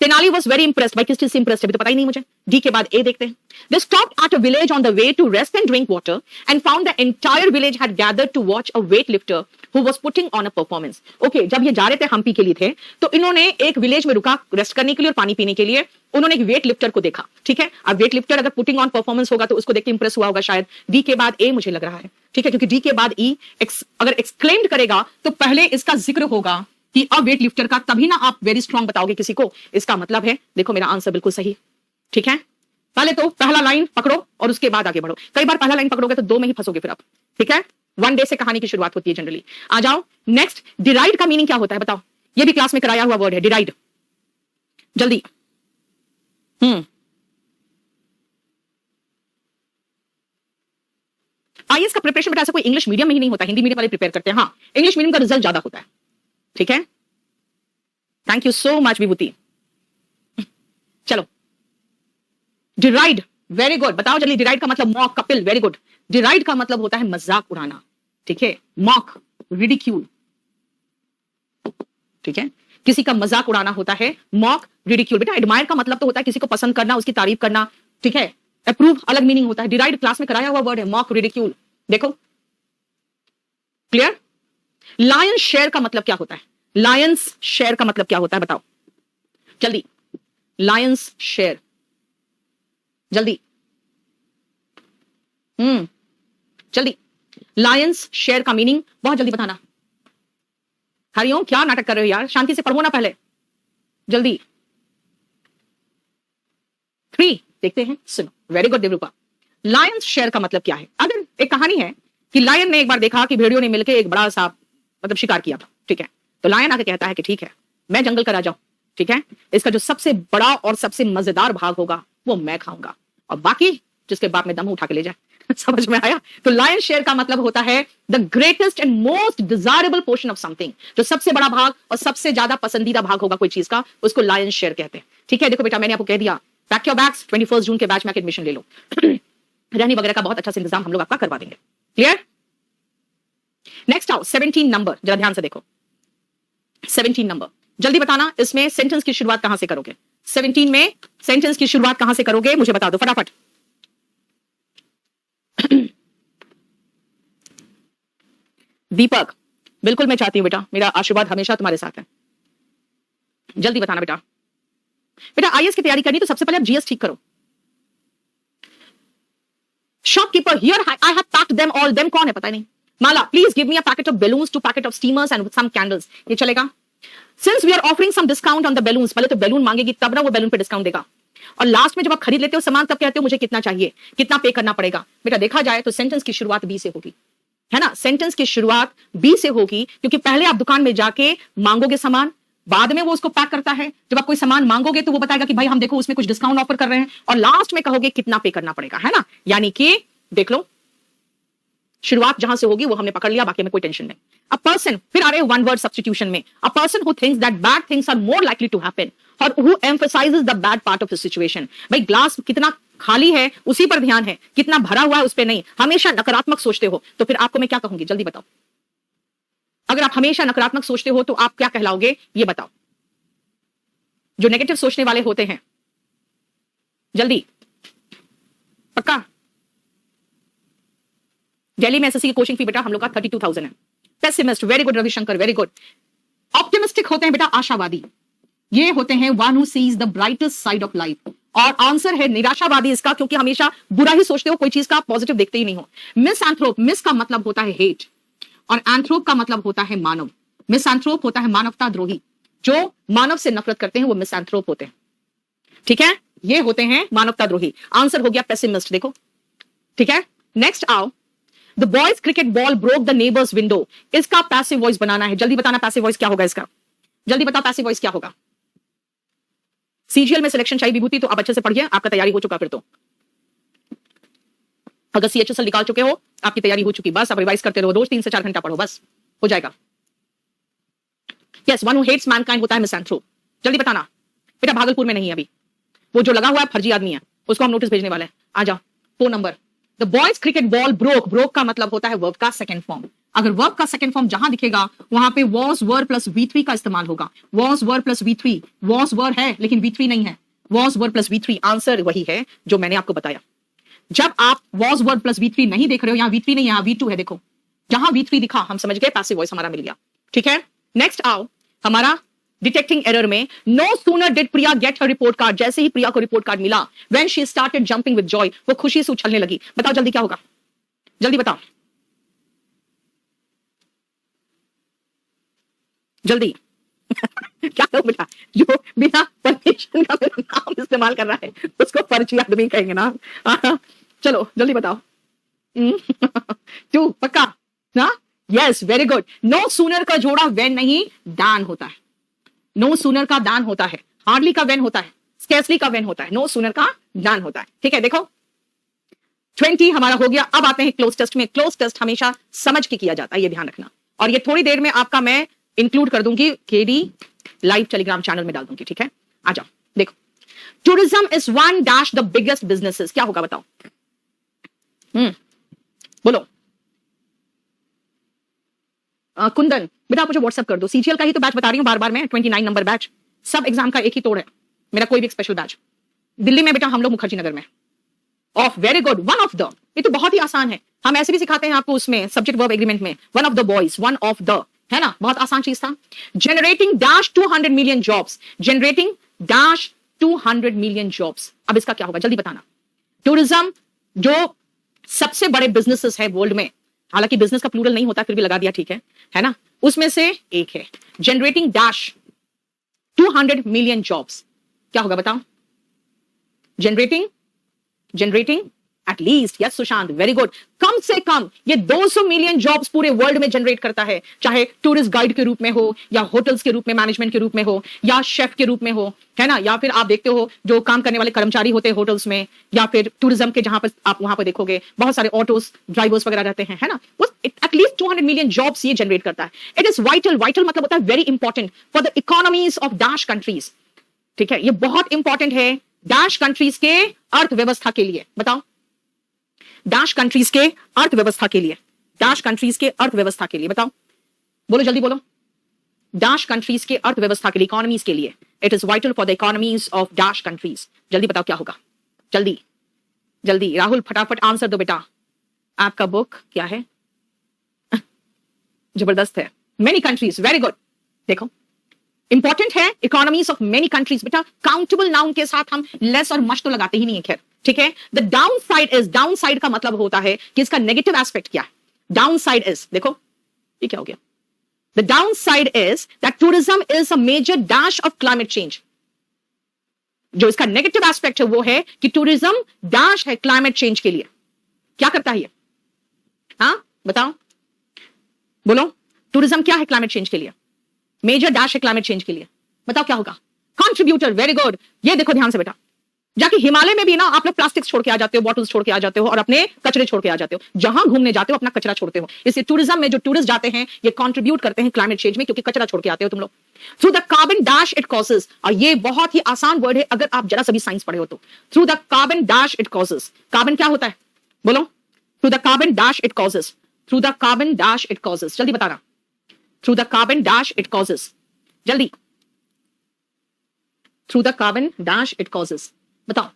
तेनाली वॉज वेरी इंप्रेस्ड, भाई किस चीज से इंप्रेस्ड है तो पता ही नहीं मुझे, डी के बाद ए देखते हैं। They stopped at a village on the way to rest and drink water and found the entire village had gathered to watch a weight lifter who was putting on a performance. Okay, जब ये जा रहे थे हम्पी के लिए थे तो इन्होंने एक विलेज में रुका रेस्ट करने के लिए और पानी पीने के लिए, उन्होंने एक वेट लिफ्टर को देखा, ठीक है। अब वेट लिफ्टर अगर पुटिंग ऑन परफॉर्मेंस होगा तो उसको देख के इंप्रेस हुआ होगा शायद। डी के बाद ए मुझे लग रहा है, ठीक है, क्योंकि डी के बाद ई अगर एक्सक्लेम्ड करेगा तो पहले इसका जिक्र होगा कि अब वेट लिफ्टर का, तभी ना आप वेरी स्ट्रांग बताओगे किसी को, इसका मतलब है देखो मेरा आंसर बिल्कुल सही, ठीक है। पहले तो पहला लाइन पकड़ो और उसके बाद आगे बढ़ो, कई बार पहला लाइन पकड़ोगे तो 2 में ही फंसोगे फिर आप, ठीक है। 1 डे से कहानी की शुरुआत होती है जनरली। आ जाओ नेक्स्ट, डिराइड का मीनिंग क्या होता है बताओ, ये भी क्लास में कराया हुआ वर्ड है डिराइड, जल्दी। आईएएस का प्रिपरेशन बेटा ऐसा कोई इंग्लिश मीडियम में ही नहीं होता, हिंदी मीडियम वाले प्रिपेयर करते हैं, हाँ इंग्लिश मीडियम का रिजल्ट ज्यादा होता है, ठीक है। थैंक यू सो मच विभूति। चलो डिराइड, वेरी गुड, बताओ जल्दी, डिराइड का मतलब मॉक, कपिल वेरी गुड। डिराइड का मतलब होता है मजाक उड़ाना, ठीक है, मॉक रिडिक्यूल, ठीक है, किसी का मजाक उड़ाना होता है मॉक रिडिक्यूल। बेटा एडमायर का मतलब तो होता है किसी को पसंद करना, उसकी तारीफ करना, ठीक है। अप्रूव अलग मीनिंग होता है, डिराइड क्लास में कराया हुआ वर्ड है, मॉक रिडिक्यूल, देखो क्लियर। लायंस शेयर का मतलब क्या होता है, लायंस शेयर का मतलब क्या होता है बताओ जल्दी, लायंस शेयर जल्दी, जल्दी, लायंस शेयर का मीनिंग बहुत जल्दी बताना। हरिओम क्या नाटक कर रहे हो यार, शांति से पढ़ो ना पहले, जल्दी। 3 देखते हैं, सुनो, very good Devrupa. Lions share का मतलब क्या है, अगर एक कहानी है कि लायन ने एक बार देखा कि भेड़ियों ने मिलकर एक बड़ा सा मतलब शिकार किया था, ठीक है, तो लायन आके कहता है कि ठीक है मैं जंगल का राजा हूं, ठीक है, इसका जो सबसे बड़ा और सबसे मजेदार भाग होगा वो मैं खाऊंगा और बाकी जिसके बाप में दम उठा के ले जाए। समझ में आया। तो लायन शेयर का मतलब होता है the greatest and most desirable portion of something, जो सबसे बड़ा भाग और सबसे ज्यादा पसंदीदा भाग होगा कोई चीज का, उसको लायन शेयर कहते हैं, ठीक है। देखो बेटा मैंने आपको कह दिया, पैक योर बैग्स, 21 जून के बैच में एडमिशन ले लो। रहने वगैरह का बहुत अच्छा से इंतजाम हम लोग आपका करवा देंगे, क्लियर। नेक्स्ट आओ 17 नंबर, जरा ध्यान से देखो 17 नंबर, जल्दी बताना इसमें सेंटेंस की शुरुआत कहां से करोगे, 17 में सेंटेंस की शुरुआत कहां से करोगे मुझे बता दो फटाफट। दीपक बिल्कुल मैं चाहती हूं बेटा, मेरा आशीर्वाद हमेशा तुम्हारे साथ है, जल्दी बताना बेटा। बेटा आईएएस की तैयारी करनी तो सबसे पहले आप जीएस ठीक करो। Shopkeeper here I have packed them all, them कौन है पता नहीं। Mala please give me a packet of balloons, 2 packet of steamers and some candles, ये चलेगा। Since we are offering some discount on the balloons, पहले तो बैलून मांगेगी तब ना वो बैलून पे डिस्काउंट देगा, और लास्ट में जब आप खरीद लेते हो सामान तब कहते हो मुझे कितना चाहिए, कितना पे करना पड़ेगा। बेटा देखा जाए तो सेंटेंस की शुरुआत बी से होगी, है ना, सेंटेंस की शुरुआत बी से होगी, क्योंकि पहले आप दुकान में जाके मांगोगे सामान, बाद में वो उसको पैक करता है। जब आप कोई सामान मांगोगे तो वो बताएगा कि भाई हम देखो उसमें कुछ डिस्काउंट ऑफर कर रहे हैं, और लास्ट में कहोगे कितना पे करना पड़ेगा, है ना। यानी कि देख लो शुरुआत जहां से होगी वो हमने पकड़ लिया, बाकी में कोई टेंशन नहीं। अ पर्सन, फिर आ रहे वन वर्ड सब्स्टिट्यूशन में, a person who thinks that bad things are more likely to happen और who emphasises the bad part of the situation. भाई ग्लास कितना खाली है उसी पर ध्यान है, कितना भरा हुआ है उस पर नहीं। हमेशा नकारात्मक सोचते हो तो फिर आपको मैं क्या कहूंगी, जल्दी बताओ। अगर आप हमेशा नकारात्मक सोचते हो तो आप क्या कहलाओगे, ये बताओ। जो नेगेटिव सोचने वाले होते हैं, जल्दी, पक्का। दिल्ली में एसएससी की कोचिंग फी बेटा हम लोग का 32,000 है। Pessimist, very good Ravishankar, very good. Optimistic होते हैं बेटा आशावादी, ये होते हैं one who seize the brightest side of life. और आंसर है निराशावादी इसका, क्योंकि हमेशा बुरा ही सोचते हो, कोई चीज का पॉजिटिव देखते ही नहीं हो। मिसएंथ्रोप, मिस का मतलब होता है हेट और एंथ्रोप का मतलब होता है मानव। मिसएंथ्रोप होता है मानवता द्रोही, जो मानव से नफरत करते हैं वो मिसएंथ्रोप होते हैं, ठीक है, ये होते हैं मानवता द्रोही। आंसर हो गया पेसिमिस्ट, देखो, ठीक है। नेक्स्ट आओ, the boys cricket ball broke the neighbours window, इसका पैसिव वॉइस बनाना है, जल्दी बताना पैसिव वॉइस क्या होगा इसका, जल्दी बताओ पैसिव वॉइस क्या होगा। सीजीएल में सिलेक्शन चाहिए विभूति, तो आप अच्छे से पढ़िए, आपका तैयारी हो चुका। फिर तो अगर सीएचएसएल निकाल चुके हो, आपकी तैयारी हो चुकी, बस आप रिवाइज करते रहो, रोज 3 से 4 घंटा पढ़ो, बस हो जाएगा। Yes, one who hates mankind होता है मिसएंथ्रोप। जल्दी बताना बेटा, भागलपुर में नहीं है अभी, वो जो लगा हुआ है फर्जी आदमी है, उसको हम नोटिस भेजने वाले हैं, आ जाओ। 4 number, the boys cricket ball broke, broke का मतलब होता है वर्ब का सेकंड फॉर्म। अगर वर्ब का सेकंड फॉर्म जहां दिखेगा वहां पे वॉज वर प्लस V3 का इस्तेमाल होगा। Was were plus V3, was were है लेकिन V3 नहीं है, was were plus V3। Answer वही है जो मैंने आपको बताया। जब आप वॉज वर प्लस V3 नहीं देख रहे हो, यहां V3 नहीं, यहां V2 है, देखो जहां V3 दिखा हम समझ गए पैसिव वॉइस हमारा मिल गया, ठीक है। नेक्स्ट आओ, हमारा डिटेक्टिंग एरर में, no sooner did Priya get her report card, जैसे ही प्रिया को रिपोर्ट कार्ड मिला, when she started jumping with joy, वो खुशी से उछलने लगी। बताओ जल्दी क्या होगा, जल्दी बताओ जल्दी क्या करूं बेटा, जो बिना परमिशन का मेरा नाम इस्तेमाल कर रहा है उसको फर्जी आदमी कहेंगे ना। चलो जल्दी बताओ। क्यों, पक्का ना? Yes, very good. No sooner का जोड़ा वेन नहीं दान होता है। नो सूनर का दान होता है, हार्डली का वेन होता है, स्केर्सली का वेन होता है, नो सूनर का दान होता है, ठीक है। देखो 20 हमारा हो गया। अब आते हैं क्लोज टेस्ट में। क्लोज टेस्ट हमेशा समझ के किया जाता है, ये ध्यान रखना। और ये थोड़ी देर में आपका मैं इंक्लूड कर दूंगी, केडी लाइव टेलीग्राम चैनल में डाल दूंगी, ठीक है। आ जाओ, देखो tourism is one dash the biggest businesses, क्या होगा बताओ। बोलो। कुंदन बेटा आप मुझे व्हाट्सएप कर दो, सीजीएल का ही तो बैच बता रही हूं बार बार मैं, 29 नंबर बैच, सब एग्जाम का एक ही तोड़ है मेरा, कोई भी स्पेशल बैच। दिल्ली में बेटा हम लोग मुखर्जी नगर में। Of, very good, one of the, ये तो बहुत ही आसान है, हम ऐसे भी सिखाते हैं आपको उसमें सब्जेक्ट वर्ब एग्रीमेंट में, one of the boys, one of the, है ना, बहुत आसान चीज था। Generating dash 200 million jobs, generating dash 200 million jobs. अब इसका क्या होगा जल्दी बताना। टूरिज्म जो सबसे बड़े बिजनेसेस है वर्ल्ड में, हालांकि बिजनेस का प्लूरल नहीं होता फिर भी लगा दिया, ठीक है ना, उसमें से एक है। जनरेटिंग डैश 200 मिलियन जॉब्स, क्या होगा बताओ। Generating at least, yes Sushant, very good, कम से कम ये 200 मिलियन जॉब्स पूरे वर्ल्ड में जनरेट करता है, चाहे टूरिस्ट गाइड के रूप में हो, या होटल्स के रूप में, मैनेजमेंट के रूप में हो, या शेफ के रूप में हो, है ना, या फिर आप देखते हो जो काम करने वाले कर्मचारी होते हैं होटल्स में, या फिर टूरिज्म के जहां पर आप वहां पर देखोगे बहुत सारे ऑटोस ड्राइवर्स वगैरह रहते हैं, है ना, एटलीस्ट 200 मिलियन जॉब्स ये जनरेट करता है। इट इज वाइटल, वाइटल मतलब होता है very important for the economies of dash countries, ठीक है, ये बहुत इंपॉर्टेंट है डैश कंट्रीज के अर्थव्यवस्था के लिए। बताओ, डैश कंट्रीज के अर्थव्यवस्था के लिए, डैश कंट्रीज के अर्थव्यवस्था के लिए, बताओ, बोलो जल्दी बोलो। डैश कंट्रीज के अर्थव्यवस्था के लिए, इकोनॉमीज के लिए, it is vital for the economies of dash countries. जल्दी बताओ क्या होगा, जल्दी जल्दी। राहुल फटाफट आंसर दो बेटा। आपका बुक क्या है? जबरदस्त है, मेनी कंट्रीज, वेरी गुड। देखो इंपॉर्टेंट है इकोनॉमीज ऑफ मेनी कंट्रीज। बेटा काउंटेबल नाउन के साथ हम लेस और मच तो लगाते ही नहीं है, खैर, ठीक है। The down side is, down side का मतलब होता है कि इसका नेगेटिव एस्पेक्ट क्या है। डाउन साइड इज, देखो ये क्या हो गया, the down side is that tourism is a major dash of climate change. जो इसका नेगेटिव एस्पेक्ट है वो है कि टूरिज्म डैश है क्लाइमेट चेंज के लिए। क्या करता है ये, हाँ बताओ, बोलो, टूरिज्म क्या है क्लाइमेट चेंज के लिए? मेजर डैश है क्लाइमेट चेंज के लिए, बताओ क्या होगा? Contributor, very good. ये देखो ध्यान से बेटा, जाके हिमालय में भी ना आप लोग प्लास्टिक छोड़ के आ जाते हो, बॉटल्स छोड़ के आ जाते हो और अपने कचरे छोड़ के आ जाते हो। जहां घूमने जाते हो अपना कचरा छोड़ते हो। इसलिए टूरिज्म में जो टूरिस्ट जाते हैं ये कंट्रीब्यूट करते हैं क्लाइमेट चेंज में, क्योंकि कचरा छोड़ के आते हो तुम लोग। Through the carbon dash it causes, और ये बहुत ही आसान वर्ड है अगर आप जरा सभी साइंस पढ़े हो तो। Through the carbon dash it causes, carbon क्या होता है बोलो? Through the carbon dash it causes, through the carbon dash it causes, जल्दी बताना। Through the carbon dash it causes, जल्दी। Through the carbon dash it causes, बताओ।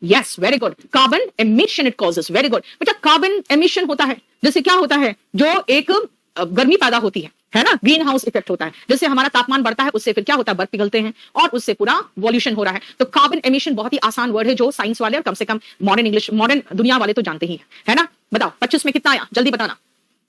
Yes, very good. Carbon emission it causes, very good बेटा। Carbon emission होता है जैसे क्या होता है, जो एक गर्मी पैदा होती है ना, ग्रीन हाउस इफेक्ट होता है। जैसे हमारा तापमान बढ़ता है उससे फिर क्या होता है, बर्फ पिघलते हैं और उससे पूरा वॉल्यूशन हो रहा है। तो कार्बन एमिशन बहुत ही आसान वर्ड है जो साइंस वाले और कम से कम मॉडर्न इंग्लिश, मॉडर्न दुनिया वाले तो जानते ही है ना। बताओ 25 में कितना आया, जल्दी बताना,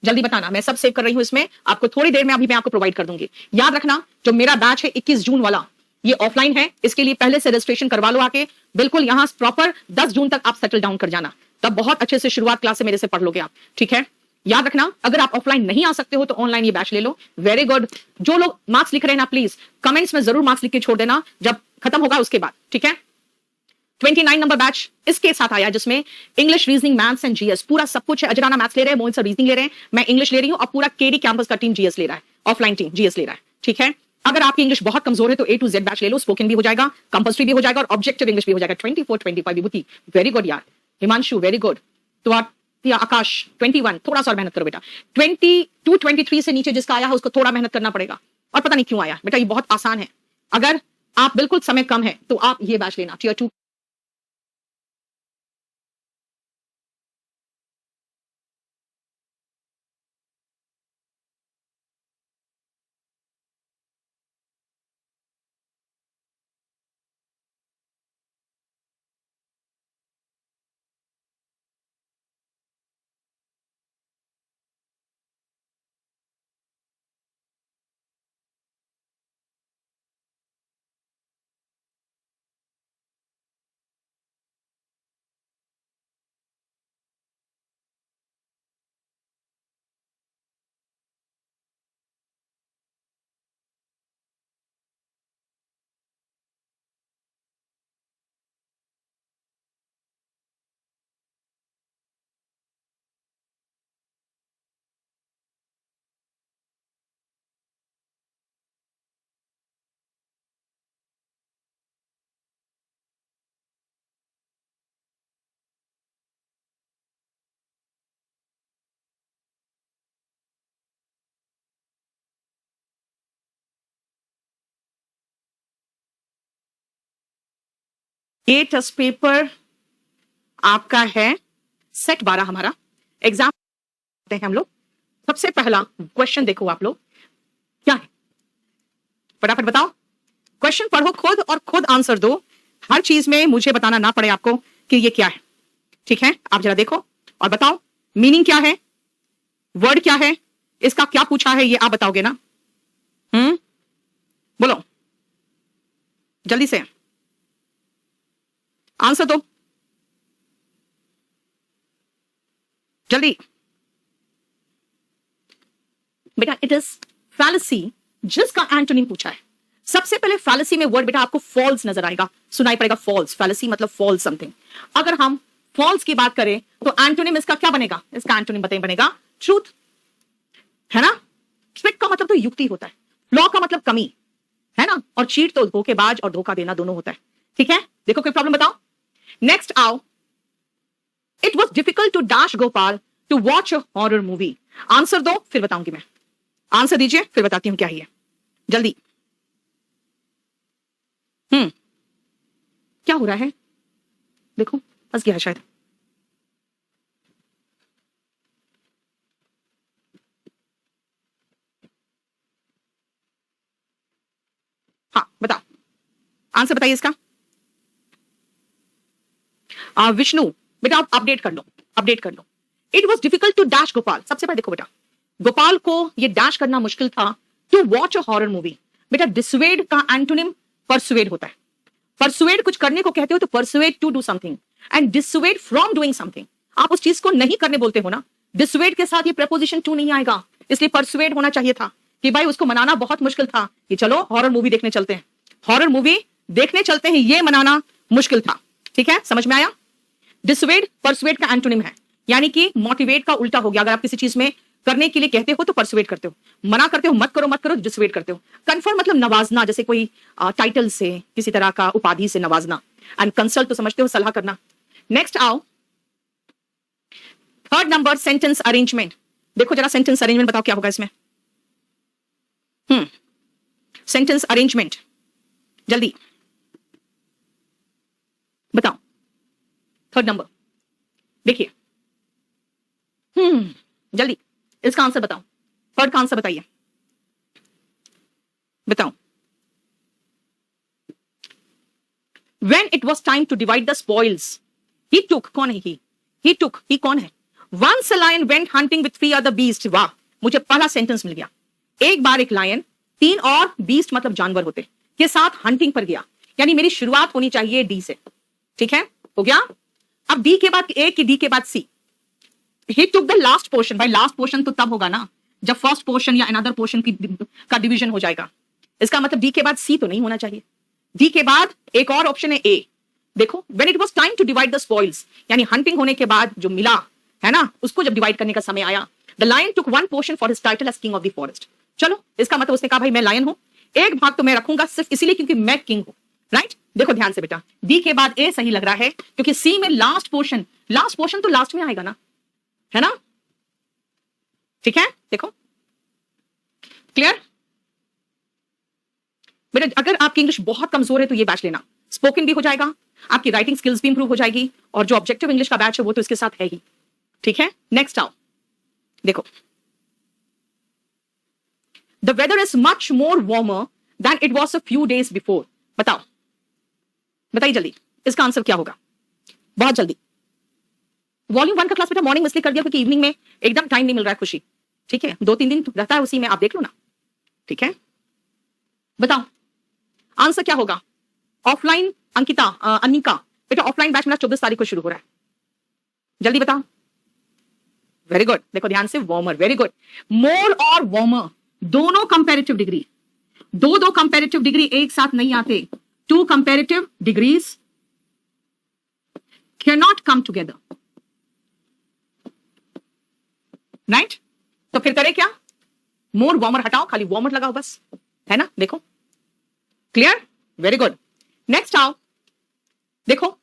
जल्दी बताना। मैं सब सेव कर रही हूं इसमें, आपको थोड़ी देर में अभी मैं आपको प्रोवाइड कर दूंगी। याद रखना जो मेरा बैच है 21 जून वाला, ये ऑफलाइन है, इसके लिए पहले से रजिस्ट्रेशन करवा लो आके, बिल्कुल यहां प्रॉपर 10 जून तक आप सेटल डाउन कर जाना, तब बहुत अच्छे से शुरुआत क्लास से मेरे से पढ़ लोगे आप, ठीक है। याद रखना अगर आप ऑफलाइन नहीं आ सकते हो तो ऑनलाइन ये बैच ले लो। Very good. जो लोग मार्क्स लिख रहे हैं ना प्लीज कमेंट्स में जरूर मार्क्स लिख के छोड़ देना जब खत्म होगा उसके बाद, ठीक है। 29 नंबर बैच इसके साथ आया जिसमें English, reasoning, maths and GS पूरा सब कुछ है। अजराना मैथ्स ले रहे हैं, मोहन सर रीजनिंग ले रहे हैं, मैं इंग्लिश ले रही हूं और पूरा केडी कैंपस का टीम जीएस ले रहा है, ऑफलाइन टीम जीएस ले रहा है, ठीक है। अगर आपकी इंग्लिश बहुत कमजोर है तो A to Z बैच ले लो, स्पोकन भी हो जाएगा, कंपल्सरी भी हो जाएगा और ऑब्जेक्टिव इंग्लिश भी हो जाएगा। 24, 25 विभूति, वेरी गुड यार। Himanshu very good. तो आप या आकाश 21, थोड़ा सा और मेहनत करो बेटा। 22, 23 से नीचे जिसका आया है उसको थोड़ा मेहनत करना पड़ेगा, और पता नहीं क्यों आया बेटा, ये बहुत आसान है। अगर आप बिल्कुल समय कम है तो आप ये बैच लेना, टियर 2। ये टेस्ट पेपर आपका है सेट 12 हमारा एग्जाम हैं हम लोग। सबसे पहला क्वेश्चन देखो आप लोग क्या है, फटाफट बताओ। क्वेश्चन पढ़ो खुद और खुद आंसर दो, हर चीज में मुझे बताना ना पड़े आपको कि ये क्या है, ठीक है। आप जरा देखो और बताओ मीनिंग क्या है, वर्ड क्या है, इसका क्या पूछा है ये आप बताओगे ना। बोलो जल्दी से आंसर दो, जल्दी बेटा। इट इज फैलेसी जिसका एंटोनिम पूछा है। सबसे पहले फैलेसी में वर्ड बेटा आपको फॉल्स नजर आएगा, सुनाई पड़ेगा फॉल्स। फैलेसी मतलब फॉल्स समथिंग। अगर हम फॉल्स की बात करें तो एंटोनिम इसका क्या बनेगा, इसका एंटोनिम बनेगा ट्रूथ, है ना। ट्रिक का मतलब तो युक्ति होता है, फ्लॉ का मतलब कमी, है ना, और चीट तो धोखेबाज और धोखा देना दोनों होता है, ठीक है। देखो कोई प्रॉब्लम बताओ। नेक्स्ट आओ। It was difficult to dash Gopal to watch a horror movie. Answer दो फिर बताऊंगी मैं, आंसर दीजिए फिर बताती हूं क्या है, जल्दी। क्या हो रहा है, देखो फंस गया है शायद। हाँ बताओ, आंसर बताइए इसका। विष्णु बेटा आप अपडेट कर लो, अपडेट कर लो। It was difficult to dash Gopal. सबसे पहले देखो बेटा, गोपाल को ये डैश करना मुश्किल था to watch a horror movie. बेटा डिसवेड का एंटोनिम परसुएड होता है। परसुएड कुछ करने को कहते हो तो persuade to do something and dissuade from doing something. आप उस चीज को नहीं करने बोलते हो ना, डिसवेड के साथ ये प्रपोजिशन टू नहीं आएगा, इसलिए परसुएड होना चाहिए था कि भाई उसको मनाना बहुत मुश्किल था कि चलो हॉरर मूवी देखने चलते हैं। हॉरर मूवी देखने चलते हैं ये मनाना मुश्किल था। ठीक है, समझ में आया? डिसवेड परसुएड का एंटोनिम है, यानी कि मोटिवेट का उल्टा हो गया। अगर आप किसी चीज में करने के लिए कहते हो तो परसुएड करते हो, मना करते हो मत करो मत करो, डिसवेड करते हो। कन्फर्म मतलब नवाजना, जैसे कोई टाइटल से, किसी तरह का उपाधि से नवाजना। एंड कंसल्ट तो समझते हो, सलाह करना। नेक्स्ट आओ, थर्ड नंबर सेंटेंस अरेंजमेंट। देखो जरा सेंटेंस अरेंजमेंट बताओ क्या होगा इसमें। सेंटेंस अरेंजमेंट जल्दी बताओ, थर्ड नंबर देखिए। जल्दी इसका आंसर बताओ, थर्ड का आंसर बताइए, बताओ। When it was time to divide the spoils, he took, कौन है he took, he कौन है? Once a lion went hunting with 3 other beasts। वाह, मुझे पहला सेंटेंस मिल गया। एक बार एक लायन 3 और बीस्ट मतलब जानवर होते के साथ हंटिंग पर गया, यानी मेरी शुरुआत होनी चाहिए डी से। ठीक है, हो गया। अब डी के बाद ए, की डी के बाद सी। He took the last portion। भाई लास्ट पोर्शन तो तब होगा ना जब फर्स्ट पोर्शन या अनदर पोर्शन का डिवीजन हो जाएगा। इसका मतलब डी के बाद सी तो नहीं होना चाहिए। डी के बाद एक और ऑप्शन है ए। देखो, when it was time to divide the spoils, यानी हंटिंग होने के बाद जो मिला है ना, उसको जब डिवाइड करने का समय आया, the lion took one portion for his title as king of the forest। चलो, इसका मतलब उसने कहा भाई मैं लायन हूं, एक भाग तो मैं रखूंगा सिर्फ इसीलिए क्योंकि मैं किंग हूं। राइट, देखो ध्यान से बेटा, डी के बाद ए सही लग रहा है क्योंकि सी में लास्ट पोर्शन तो लास्ट में आएगा ना, है ना? ठीक है, देखो क्लियर बेटा। अगर आपकी इंग्लिश बहुत कमजोर है तो ये बैच लेना, स्पोकन भी हो जाएगा, आपकी राइटिंग स्किल्स भी इंप्रूव हो जाएगी, और जो ऑब्जेक्टिव इंग्लिश का बैच है वो तो इसके साथ है ही। ठीक है, नेक्स्ट आओ, देखो। The weather is much more warmer than it was a few days before. बताओ, बताइए जल्दी, इसका आंसर क्या होगा? बहुत जल्दी। वॉल्यूम 1 का क्लास बेटा मॉर्निंग में इसलिए कर दिया क्योंकि इवनिंग में एकदम टाइम नहीं मिल रहा है खुशी। ठीक है, 2-3 दिन रहता है उसी में, आप देख लो ना। ठीक है, बताओ आंसर क्या होगा? ऑफलाइन अंकिता, अनिका बेटा, ऑफलाइन बैच मेरा 24 तारीख को शुरू हो रहा है, जल्दी बताओ। वेरी गुड, देखो ध्यान से, वार्मर, वेरी गुड। मोर और वार्मर दोनों कंपैरेटिव डिग्री, दो कंपैरेटिव डिग्री एक साथ नहीं आते। 2 comparative degrees can not come together. Right, तो फिर करें क्या? मोर वार्मर हटाओ, खाली वार्मर लगाओ बस, है ना? देखो क्लियर, वेरी गुड। नेक्स्ट आओ, देखो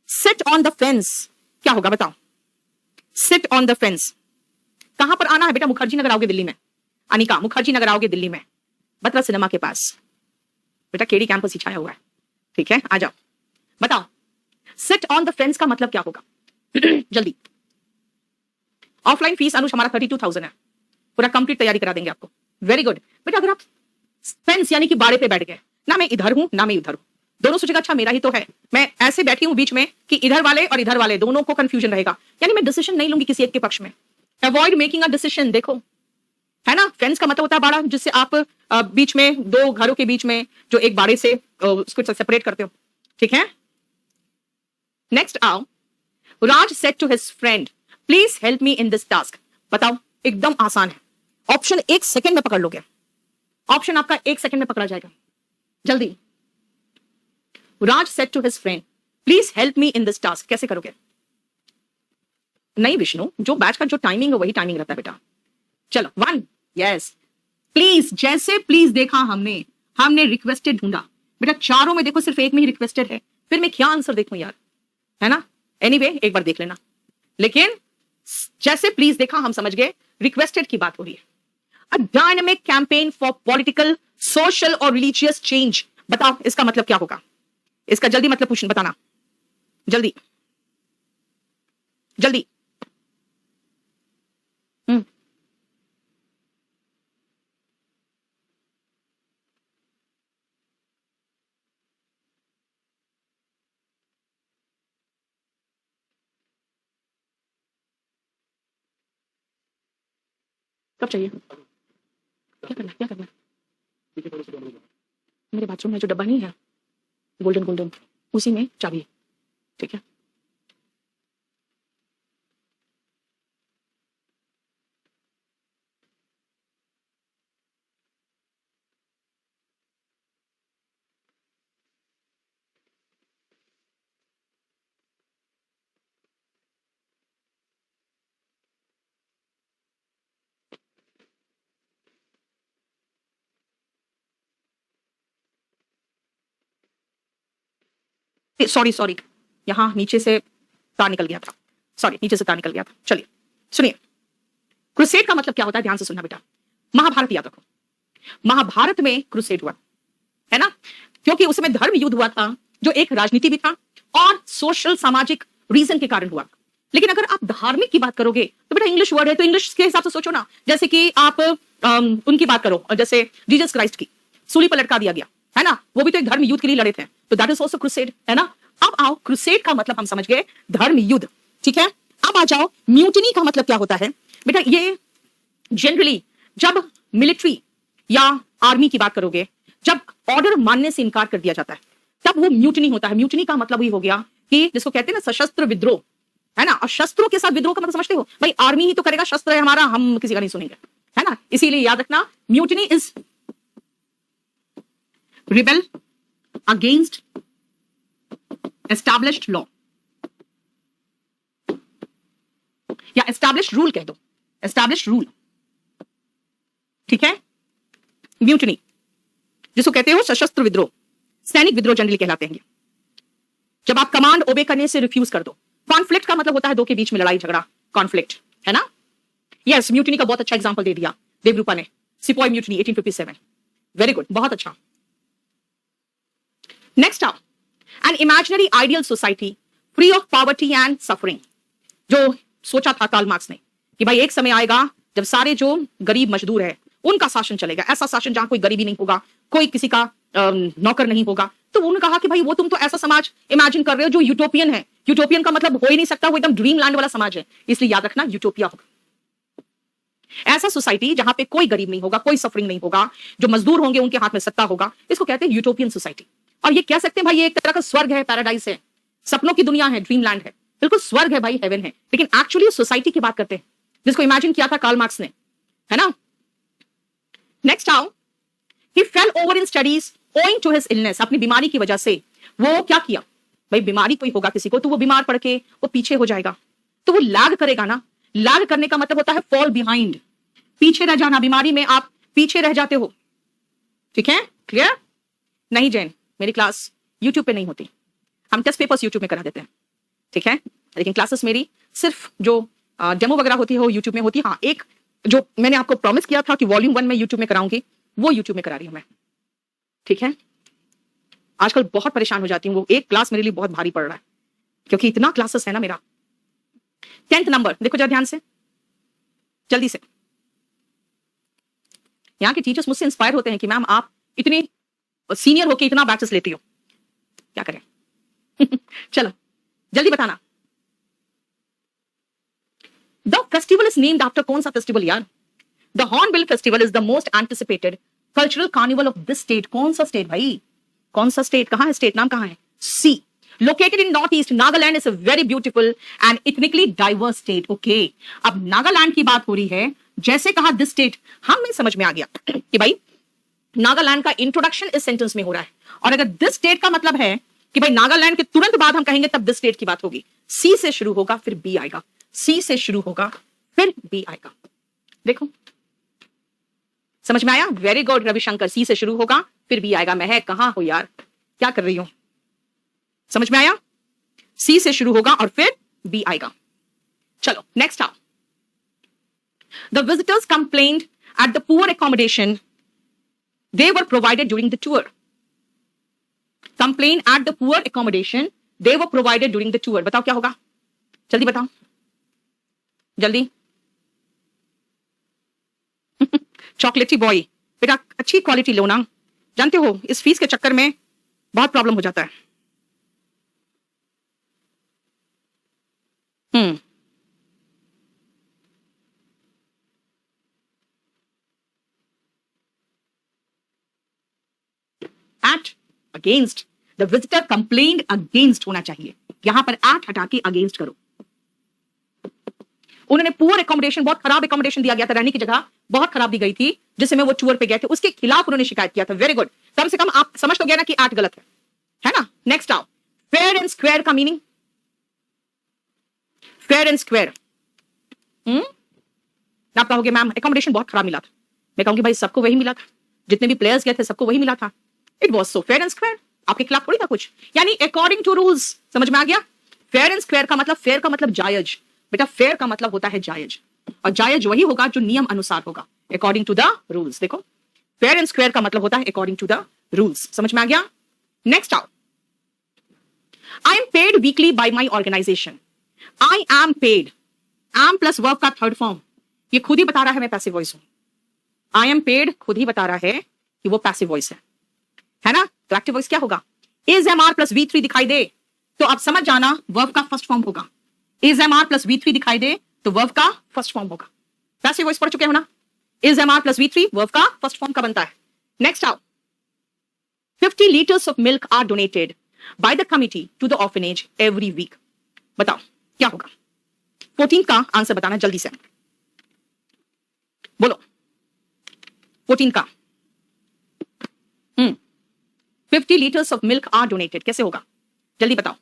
सिट ऑन द फेंस क्या होगा बताओ? सिट ऑन द फेंस कहां पर आना है बेटा? मुखर्जी नगर आओगे दिल्ली में, अनिका मुखर्जी नगर आओगे दिल्ली में, बत्रा सिनेमा के पास बेटा, केडी कैंपस ही छाया हुआ है। ठीक है, आ जाओ, बताओ सिट ऑन द फेंस का मतलब क्या होगा? जल्दी। ऑफलाइन फीस अनुज हमारा 32,000 है, पूरा कंप्लीट तैयारी करा देंगे आपको। वेरी गुड बेटा। अगर आप फेंस यानी कि बाड़े पे बैठ गए ना, मैं इधर हूं ना मैं उधर हूं, दोनों सोचेगा अच्छा मेरा ही तो है, मैं ऐसे बैठी हूं बीच में कि इधर वाले और इधर वाले दोनों को कंफ्यूजन रहेगा, यानी मैं डिसीजन नहीं लूंगी किसी एक के पक्ष में। अवॉइड मेकिंग अ डिसीजन, देखो है ना, फेंस का मतलब होता है बाड़ा, जिससे आप बीच में 2 घरों के बीच में जो एक बाड़े से उसको सेपरेट करते हो। ठीक है, नेक्स्ट आओ। Raj said to his friend please help me in this task. बताओ, एकदम आसान है, ऑप्शन 1 सेकंड में पकड़ लोगे, ऑप्शन आपका 1 सेकंड में पकड़ा जाएगा, जल्दी। Raj said to his friend please help me in this task, कैसे करोगे? नहीं विष्णु, जो बैच का जो टाइमिंग है वही टाइमिंग रहता है बेटा। चलो 1, यस प्लीज, जैसे प्लीज देखा हमने रिक्वेस्टेड ढूंढा बेटा, चारों में देखो सिर्फ एक में ही रिक्वेस्टेड है, फिर मैं क्या आंसर देखूं यार, है ना? एनीवे एक बार देख लेना, लेकिन जैसे प्लीज देखा हम समझ गए रिक्वेस्टेड की बात हो रही है। A dynamic campaign for political, social और रिलीजियस चेंज। बताओ इसका मतलब क्या होगा? इसका जल्दी मतलब पूछना, बताना जल्दी जल्दी। कब चाहिए? क्या करना क्या करना? मेरे बाथरूम में जो डब्बा नहीं है गोल्डन गोल्डन, उसी में चाबी है। ठीक है, सॉरी सॉरी, यहां नीचे से तार निकल गया था, सॉरी नीचे से तार निकल गया था। चलिए सुनिए, क्रुसेड का मतलब क्या होता है, ध्यान से सुनना बेटा। महाभारत याद रखो, महाभारत में क्रुसेड हुआ है ना, क्योंकि उसमें धर्म युद्ध हुआ था जो एक राजनीति भी था और सोशल सामाजिक रीजन के कारण हुआ। लेकिन अगर आप धार्मिक की बात करोगे तो बेटा इंग्लिश वर्ड है, तो इंग्लिश के हिसाब से सोचो ना। जैसे कि आप उनकी बात करो, जैसे जीसस क्राइस्ट की सूली पर लटका दिया गया है ना, वो भी तो एक धर्म युद्ध के लिए लड़े थे, तो दैट इज आल्सो क्रुसेड है ना। अब आओ, क्रुसेड का मतलब हम समझ गए धर्म युद्ध, ठीक है। अब आ जाओ, म्यूटिनी का मतलब क्या होता है बेटा। ये जनरली जब मिलिट्री या आर्मी की बात करोगे, जब ऑर्डर मानने से इनकार कर दिया जाता है, तब वो म्यूटिनी होता है। म्यूटिनी का मतलब ही हो गया कि जिसको कहते हैं ना सशस्त्र विद्रोह, है ना। और शस्त्रों के साथ विद्रोह का मतलब समझते हो भाई, आर्मी ही तो करेगा, शस्त्र है हमारा, हम किसी का नहीं सुनेंगे, है ना। इसीलिए याद रखना, mutiny is rebel against established law या एस्टैब्लिश्ड रूल कह दो, एस्टैब्लिश्ड रूल, ठीक है। म्यूटिनी जिसको कहते हो सशस्त्र विद्रोह, सैनिक विद्रोह जनरली कहलाते हैं। जब आप कमांड ओबे करने से रिफ्यूज कर दो। कॉन्फ्लिक्ट का मतलब होता है दो के बीच में लड़ाई झगड़ा, कॉन्फ्लिक्ट, है ना। यस, म्यूटिनी का बहुत अच्छा एग्जांपल दे दिया देवरूपा ने, सिपॉय म्यूटिनी 1857, वेरी गुड, बहुत अच्छा। नेक्स्ट आओ, an imaginary ideal society free of poverty and suffering. जो सोचा था कार्ल मार्क्स ने कि भाई एक समय आएगा जब सारे जो गरीब मजदूर है उनका शासन चलेगा, ऐसा शासन जहां कोई गरीबी नहीं होगा, कोई किसी का नौकर नहीं होगा। तो उन्होंने कहा कि भाई वो तुम तो ऐसा समाज इमेजिन कर रहे हो जो यूटोपियन है। यूटोपियन का मतलब हो ही नहीं सकता, वो एकदम ड्रीम लैंड वाला समाज है, इसलिए याद रखना यूटोपिया होगा। ऐसा सोसाइटी जहां पे कोई गरीब नहीं होगा, कोई सफरिंग नहीं होगा, जो मजदूर होंगे उनके हाथ में सत्ता होगा, इसको कहते हैं यूटोपियन सोसाइटी। और ये कह सकते हैं भाई ये एक तरह का स्वर्ग है, पैराडाइज है, सपनों की दुनिया है, ड्रीम लैंड है, बिल्कुल स्वर्ग है भाई, हेवन है। लेकिन एक्चुअली सोसाइटी की बात करते हैं जिसको इमेजिन किया था कार्ल मार्क्स ने, है ना। नेक्स्ट आओ, he fell over in studies owing to his illness। अपनी बीमारी की वजह से वो क्या किया भाई, बीमारी कोई होगा किसी को तो वो बीमार पड़ के वो पीछे हो जाएगा, तो वो लैग करेगा ना। लैग करने का मतलब होता है फॉल बिहाइंड, पीछे रह जाना, बीमारी में आप पीछे रह जाते हो, ठीक है, क्लियर। नहीं जैन, मेरी क्लास यूट्यूब पे नहीं होती, हम टेस्ट पेपर्स यूट्यूब में करा देते हैं, ठीक है। लेकिन क्लासेस मेरी सिर्फ जो डेमो वगैरह होती है वो यूट्यूब में होती है। हाँ, एक जो मैंने आपको प्रॉमिस किया था कि वॉल्यूम 1 में यूट्यूब में कराऊंगी, वो यूट्यूब में करा रही हूं मैं, ठीक है। आजकल बहुत परेशान हो जाती हूँ, वो एक क्लास मेरे लिए बहुत भारी पड़ रहा है क्योंकि इतना क्लासेस है ना मेरा। 10th नंबर देखो जरा ध्यान से, जल्दी से। यहाँ के टीचर्स मुझसे इंस्पायर होते हैं कि मैम आप इतनी सीनियर होके इतना बैचेस लेती हो, क्या करें चलो जल्दी बताना। The festival is named after कौन सा फेस्टिवल यार? The hornbill festival is the most anticipated cultural carnival of this state. कौन सा स्टेट भाई, कौन सा स्टेट, कहां है स्टेट, नाम कहां है? See, located in north east Nagaland is a very beautiful and ethnically diverse state. Okay, अब नागालैंड की बात हो रही है, जैसे कहा दिस स्टेट, हमें समझ में आ गया कि भाई नागालैंड का इंट्रोडक्शन इस सेंटेंस में हो रहा है, और अगर दिस स्टेट का मतलब है कि भाई नागालैंड के तुरंत बाद हम कहेंगे तब दिस स्टेट की बात होगी। सी से शुरू होगा फिर बी आएगा, सी से शुरू होगा फिर बी आएगा। देखो समझ में आया? वेरी गुड रविशंकर, सी से शुरू होगा फिर बी आएगा। मैं कहां हो यार, क्या कर रही हूं? समझ में आया? सी से शुरू होगा और फिर बी आएगा। चलो नेक्स्ट आओ। The visitors complained at the poor accommodation they were provided during the tour. Complain at the poor accommodation they were provided during the tour. बताओ क्या होगा, जल्दी बताओ, जल्दी चॉकलेटी बॉय, बेटा अच्छी क्वालिटी लो ना, जानते हो इस फीस के चक्कर में बहुत प्रॉब्लम हो जाता है। At against, the visitor complained against होना चाहिए, यहां पर at हटा के against करो। उन्होंने पुअर एकोमोडेशन, बहुत खराब एकोमोडेशन दिया गया था, रहने की जगह बहुत खराब दी गई थी जिससे में वो टूर पे गए थे, उसके खिलाफ उन्होंने शिकायत किया था। वेरी गुड, कम से कम आप समझ तो गया ना कि एट गलत है ना। नेक्स्ट आओ, फेयर एंड स्क्वायर का मीनिंग, फेयर एंड स्क्वायर। आप कहोगे मैम एकोमोडेशन बहुत खराब मिला था, मैं कहूंगी भाई सबको वही मिला था, जितने भी प्लेयर्स गए थे सबको वही मिला था। It was so fair and square. आपके खिलाफ थोड़ी था कुछ, यानी अकॉर्डिंग टू रूल्स। समझ में आ गया? फेयर एंड स्क्वायर का मतलब, फेयर का मतलब जायज बेटा, फेयर का मतलब होता है जायज, और जायज वही होगा जो नियम अनुसार होगा, अकॉर्डिंग टू द रूल्स। देखो, फेयर एंड स्क्वायर का मतलब होता है अकॉर्डिंग टू द रूल्स। समझ में आ गया? नेक्स्ट आओ, I am paid weekly by my organisation. I am paid, am plus verb का थर्ड फॉर्म, ये खुद ही बता रहा है मैं पैसिव वॉइस हूं। आई एम पेड खुद ही बता रहा है कि वो पैसिव वॉइस है ना? तो एक्टिव वॉइस क्या होगा? Is am are plus V3 दिखाई दे तो आप समझ जाना वर्ब का फर्स्ट फॉर्म होगा। Is am are plus V3 दिखाई दे तो वर्ब का फर्स्ट फॉर्म होगा। पैसिव वॉइस पढ़ चुके हो ना? Is am are plus V3 verb का फर्स्ट फॉर्म का बनता है। नेक्स्ट आओ, 50 liters of milk are donated by the committee to the orphanage every week। बताओ क्या होगा? 14 का आंसर बताना जल्दी से, बोलो 14 का। 50 liters of milk are donated कैसे होगा? जल्दी बताओ।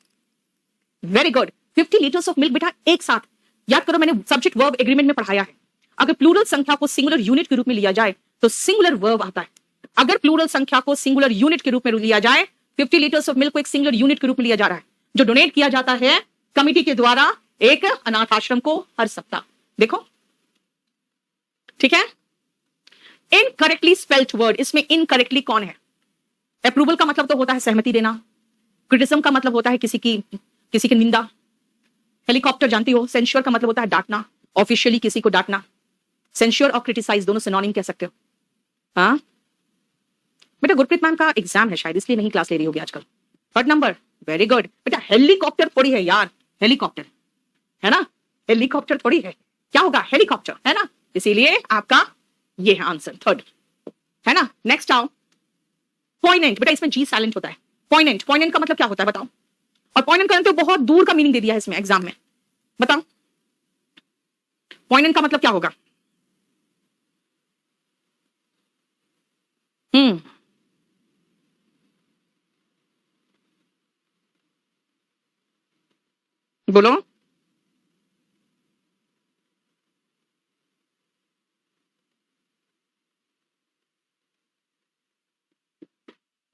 Very good, 50 liters of milk बेटा एक साथ याद करो, मैंने सब्जेक्ट वर्ब एग्रीमेंट में पढ़ाया है। अगर प्लूरल संख्या को सिंगुलर यूनिट के रूप में लिया जाए तो सिंगुलर वर्ब आता है। अगर प्लूरल संख्या को सिंगुलर यूनिट के रूप में लिया जाए, 50 liters of milk को एक सिंगुलर यूनिट के रूप में लिया जा रहा है जो डोनेट किया जाता है कमिटी के द्वारा एक अनाथ आश्रम को हर सप्ताह। देखो ठीक है। इनकरेक्टली स्पेल्ड वर्ड, इसमें इनकरेक्टली कौन है? अप्रूवल का मतलब तो होता है सहमति देना, क्रिटिसिज्म का मतलब होता है किसी की निंदा, हेलीकॉप्टर जानती हो, सेंश्योर का मतलब होता है डांटना, ऑफिशियली किसी को डांटना। सेंश्योर और क्रिटिसाइज दोनों सिनोनिम कह सकते हो। हाँ बेटा, गुरप्रीत मैम का एग्जाम है शायद इसलिए नहीं क्लास ले रही होगी आजकल। थर्ड नंबर, वेरी गुड बेटा। हेलीकॉप्टर थोड़ी है यार, हेलीकॉप्टर है ना, हेलीकॉप्टर थोड़ी है। क्या होगा? हेलीकॉप्टर है ना, इसीलिए आपका ये है आंसर थर्ड, है ना। नेक्स्ट आओ, पॉइनेंट बेटा, इसमें जी साइलेंट होता है। पॉइनेंट, पॉइनेंट का मतलब क्या होता है बताओ? और पॉइनेंट करने तो बहुत दूर का मीनिंग दे दिया है इसमें एग्जाम में, बताओ पॉइनेंट का मतलब क्या होगा? बोलो।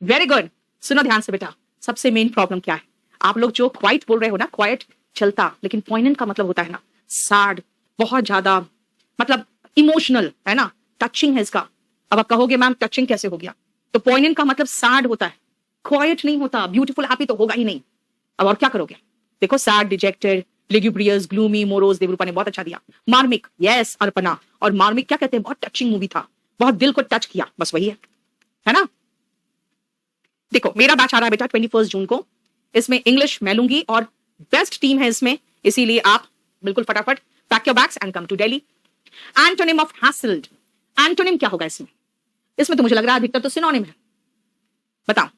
वेरी गुड, सुनो ध्यान से बेटा। सबसे मेन प्रॉब्लम क्या है? आप लोग जो क्वाइट बोल रहे हो ना, क्वाइट चलता, लेकिन पॉइनेंट का मतलब होता है ना सैड, बहुत ज्यादा मतलब इमोशनल, है ना, टचिंग है इसका। अब आप कहोगे मैम टचिंग कैसे हो गया? तो पॉइनेंट का मतलब सैड होता है, क्वाइट नहीं होता। ब्यूटीफुल हैप्पी तो होगा ही नहीं। अब और क्या करोगे? देखो, sad, dejected, लिग्यूब्रियस, gloomy, morose, Devrupa ने बहुत अच्छा दिया। मार्मिक, यस अर्पणा। और मार्मिक क्या कहते हैं? बहुत टचिंग मूवी था, बहुत दिल को टच किया, बस वही है ना। देखो मेरा बैच आ रहा है बेटा 21 जून को, इसमें इंग्लिश मैं लूंगी और बेस्ट टीम है इसमें, इसीलिए आप बिल्कुल फटाफट pack your bags and come to Delhi. Antonym of hassled, antonym क्या होगा इसमें? इसमें तो मुझे लग रहा है अधिकतर तो सिनोनिम है। बताओ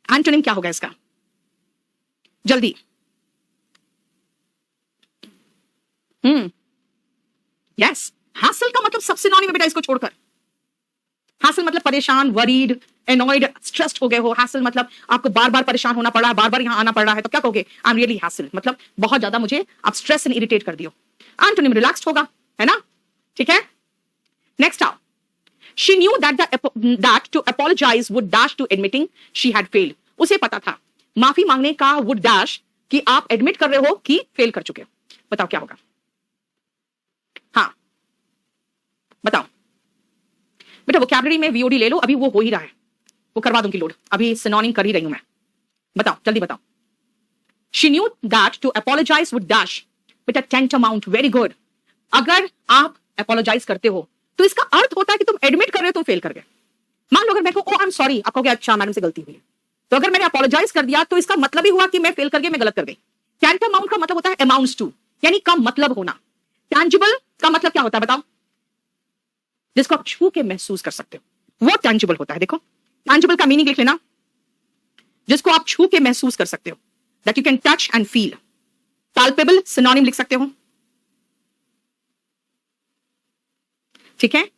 एंटोनिम क्या होगा इसका, जल्दी। यस, हैसल का मतलब सब सिनोनिम है बेटा, इसको छोड़कर। हैसल मतलब परेशान, वरीड, एनॉयड, स्ट्रेस्ड हो गए हो। हैसल मतलब आपको बार बार परेशान होना पड़ रहा है, बार बार यहां आना पड़ रहा है, तो क्या कहोगे? आई एम रियली हैसल, मतलब बहुत ज्यादा मुझे आप स्ट्रेस एंड इरिटेट कर दियो। एंटोनिम रिलैक्स्ड होगा, है ना, ठीक है। नेक्स्ट आओ, she knew that to apologise would dash to admitting she had failed. उसे पता था माफी मांगने का वुड डैश कि आप एडमिट कर रहे हो कि फेल कर चुके हो। बताओ क्या होगा? हाँ बताओ बेटा, वोकैबुलरी में वीओडी ले लो, अभी वो हो ही रहा है, वो करवा दूंगी लोड, अभी सिनोनिम कर ही रही हूं मैं। बताओ जल्दी बताओ। She knew that to apologise would dash बेटा टेंटामाउंट, वेरी गुड। अगर आप अपोलोजाइज करते हो तो इसका अर्थ होता है कि तुम एडमिट कर रहे हो तुम फेल कर गए। मान लो अगर मैं कहूं ओ आई एम सॉरी, आप कहोगे अच्छा मैडम से गलती हुई है, तो अगर मैंने अपोलोजाइज कर दिया तो इसका मतलब ही हुआ कि मैं फेल कर गई, मैं गलत कर गई। टेंटामाउंट का मतलब होता है अमाउंट्स टू, यानी कम मतलब होना। टैंजिबल का मतलब क्या होता है बताओ? जिसको आप छू के महसूस कर सकते हो, वो टैंजिबल होता है। देखो टैंजिबल का मीनिंग लिख लेना, जिसको आप छू के महसूस कर सकते हो, that you can touch and feel. Palpable synonym लिख सकते हो, ठीक है।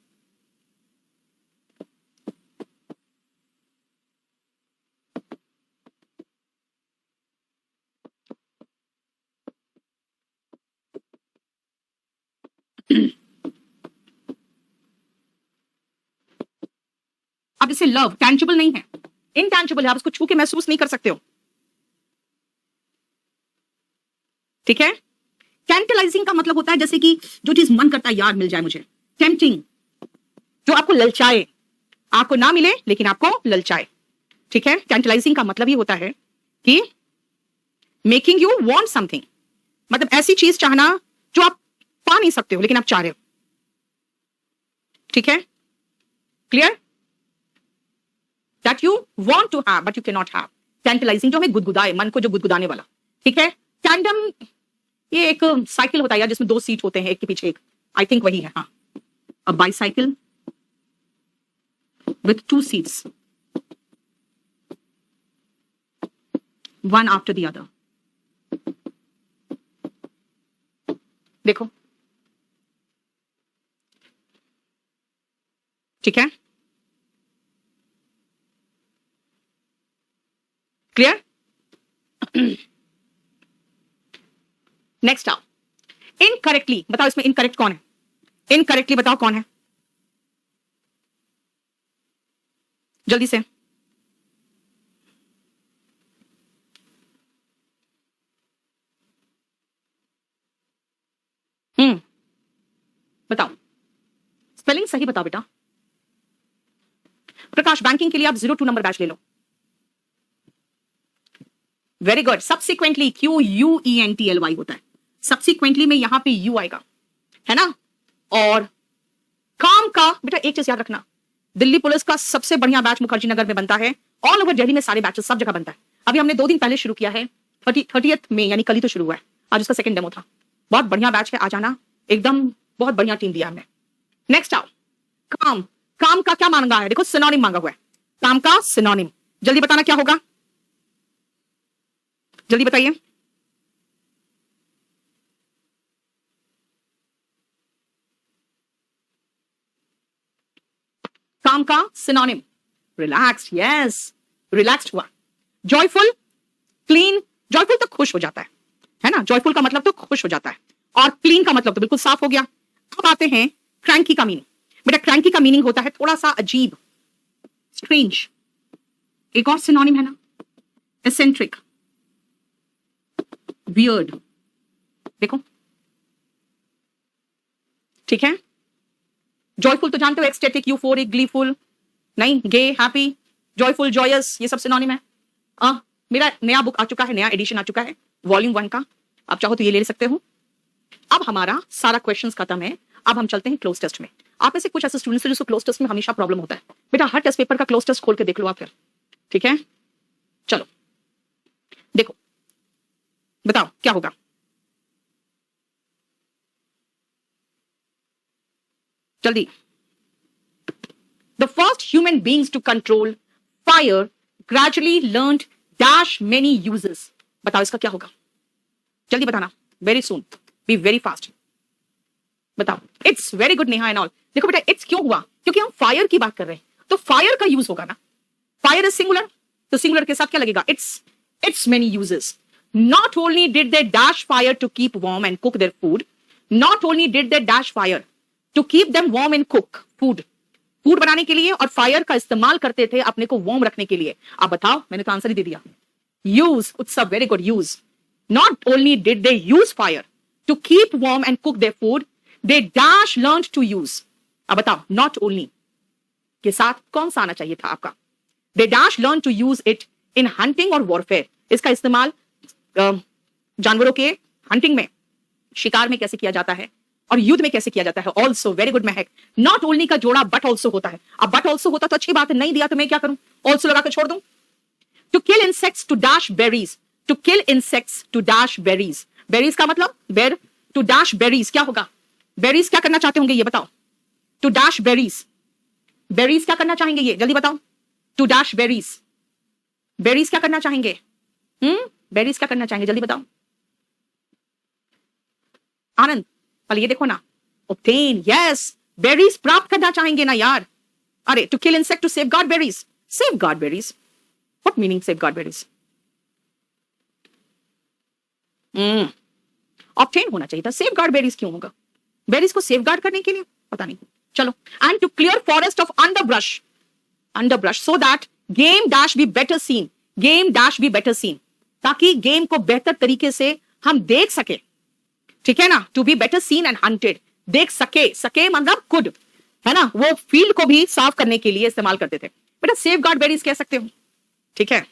अब इसे लव, टैंजिबल नहीं है, इंटैंजिबल है, आप उसको छू के महसूस नहीं कर सकते हो, ठीक है। टेंटलाइजिंग का मतलब होता है जैसे कि जो चीज मन करता है यार मिल जाए मुझे, टेम्पटिंग, जो आपको ललचाए, आपको ना मिले लेकिन आपको ललचाए, ठीक है। टेंटलाइजिंग का मतलब ये होता है कि मेकिंग यू वांट समथिंग, मतलब ऐसी चीज चाहना जो आप पा नहीं सकते हो लेकिन आप चाह रहे हो, ठीक है। Clear? That you want to have but you can not have. Tantalising जो हमें गुदगुदाए, मन को जो गुदगुदाने वाला, ठीक है। टैंडम ये एक साइकिल होता है यार जिसमें 2 सीट होते हैं एक के पीछे एक, आई थिंक वही है, हाँ। अ bicycle with 2 seats, one after the other. देखो, ठीक है, क्लियर? नेक्स्ट आओ, इनकरेक्टली बताओ, इसमें इनकरेक्ट कौन है? इनकरेक्टली बताओ कौन है, जल्दी से। बताओ, स्पेलिंग सही बताओ बेटा। प्रकाश, बैंकिंग के लिए आप 02 नंबर बैच ले लो। Very good. सब्सिक्वेंटली QUENTLY होता है, सब्सिक्वेंटली में यहां पे यू आएगा, है ना। और काम का बेटा एक चीज याद रखना, दिल्ली पुलिस का सबसे बढ़िया बैच मुखर्जी नगर में बनता है, ऑल ओवर दिल्ली में सारे बैचेस सब जगह बनता है। अभी हमने 2 दिन पहले शुरू किया है, 30th में, यानी कल ही तो शुरू हुआ है, आज उसका सेकंड डेमो था। बहुत बढ़िया बैच है, आ जाना, एकदम बहुत बढ़िया टीम दिया हमने। नेक्स्ट आओ, काम, काम का क्या मांगा है? देखो सिनोनिम मांगा हुआ है, काम का सिनोनिम, जल्दी बताना क्या होगा, जल्दी बताइए। काम का सिनोनिम, रिलैक्स्ड, यस, रिलैक्स्ड हुआ। जॉयफुल, क्लीन, जॉयफुल तो खुश हो जाता है ना, जॉयफुल का मतलब तो खुश हो जाता है, और क्लीन का मतलब तो बिल्कुल साफ हो गया। अब आते हैं क्रैंकी का मीनिंग। बेटा क्रैंकी का मीनिंग होता है थोड़ा सा अजीब, स्ट्रेंज। एक और सिनोनिम है ना, एसेंट्रिक, वियर्ड, देखो, ठीक है। जॉयफुल तो जानते हो, एक्सटेटिक, यूफोरिक, ग्लीफुल, नहीं, गे, हैप्पी, जॉयफुल, जॉयस, ये सब सिनोनिम है। मेरा नया बुक आ चुका है, नया एडिशन आ चुका है, वॉल्यूम 1 का, आप चाहो तो ये ले सकते हो। अब हमारा सारा क्वेश्चंस खत्म है, अब हम चलते हैं क्लोज टेस्ट में। आप में से कुछ ऐसे स्टूडेंट्स हैं जिसको क्लोज टेस्ट में हमेशा प्रॉब्लम होता है, बेटा हर टेस्ट पेपर का क्लोज टेस्ट खोल के देख लो आप फिर, ठीक है। चलो देखो, बताओ क्या होगा, जल्दी। The first human beings to control fire gradually learned dash many uses, बताओ इसका क्या होगा, जल्दी बताना, very soon, be very fast, बताओ। It's very good Neha and all. देखो बेटा इट्स क्यों हुआ, क्योंकि हम फायर की बात कर रहे हैं, तो फायर का यूज होगा ना, फायर इज सिंगुलर, तो सिंगुलर के साथ क्या लगेगा, it's many uses. Not only did they dash fire to keep warm and cook their food, not only did they dash fire to keep them warm and cook food, food बनाने के लिए, और fire का इस्तेमाल करते थे अपने को वार्म रखने के लिए। आप बताओ, मैंने तो आंसर ही दे दिया, use, it's a very good use. Not only did they use fire to keep warm and cook their food, they dash learned to use। अब बताओ, not only के साथ कौन सा आना चाहिए था आपका, they dash learned to use it in hunting or warfare। इसका इस्तेमाल जानवरों के हंटिंग में, शिकार में कैसे किया जाता है, और युद्ध में कैसे किया जाता है। Also, very good Mahak, not only का जोड़ा बट ऑल्सो होता है। अब बट ऑल्सो होता तो अच्छी बात है, नहीं दिया तो मैं क्या करूं, ऑल्सो लगा के छोड़ दूं। To kill insects to dash berries, to kill insects to dash berries, berries का मतलब बेर, टू डैश बेरीज क्या होगा, बेरीज क्या करना चाहते होंगे ये बताओ, टू डैश बेरीज, बेरीज क्या करना चाहेंगे ये जल्दी बताओ, टू डैश बेरीज, बेरीज क्या करना चाहेंगे, बेरीज क्या करना चाहेंगे जल्दी बताओ। आनंद, पहले ये देखो ना, obtain, yes, बेरीज प्राप्त करना चाहेंगे ना यार। अरे to kill insect to safeguard berries, safeguard berries, what meaning safeguard berries, obtain होना चाहिए था, सेफगार्ड बेरीज क्यों होगा, बेरीज को सेफगार्ड करने के लिए, पता नहीं, चलो। And to clear forest of underbrush, underbrush so that game dash be better seen, game dash be better seen, ताकि गेम को बेहतर तरीके से हम देख सके, ठीक है ना, to be better seen and hunted, देख सके, सके मतलब कुड, है ना, वो फील्ड को भी साफ करने के लिए इस्तेमाल करते थे बेटा, सेफ गार्ड बेरीज कह सकते हो, ठीक है।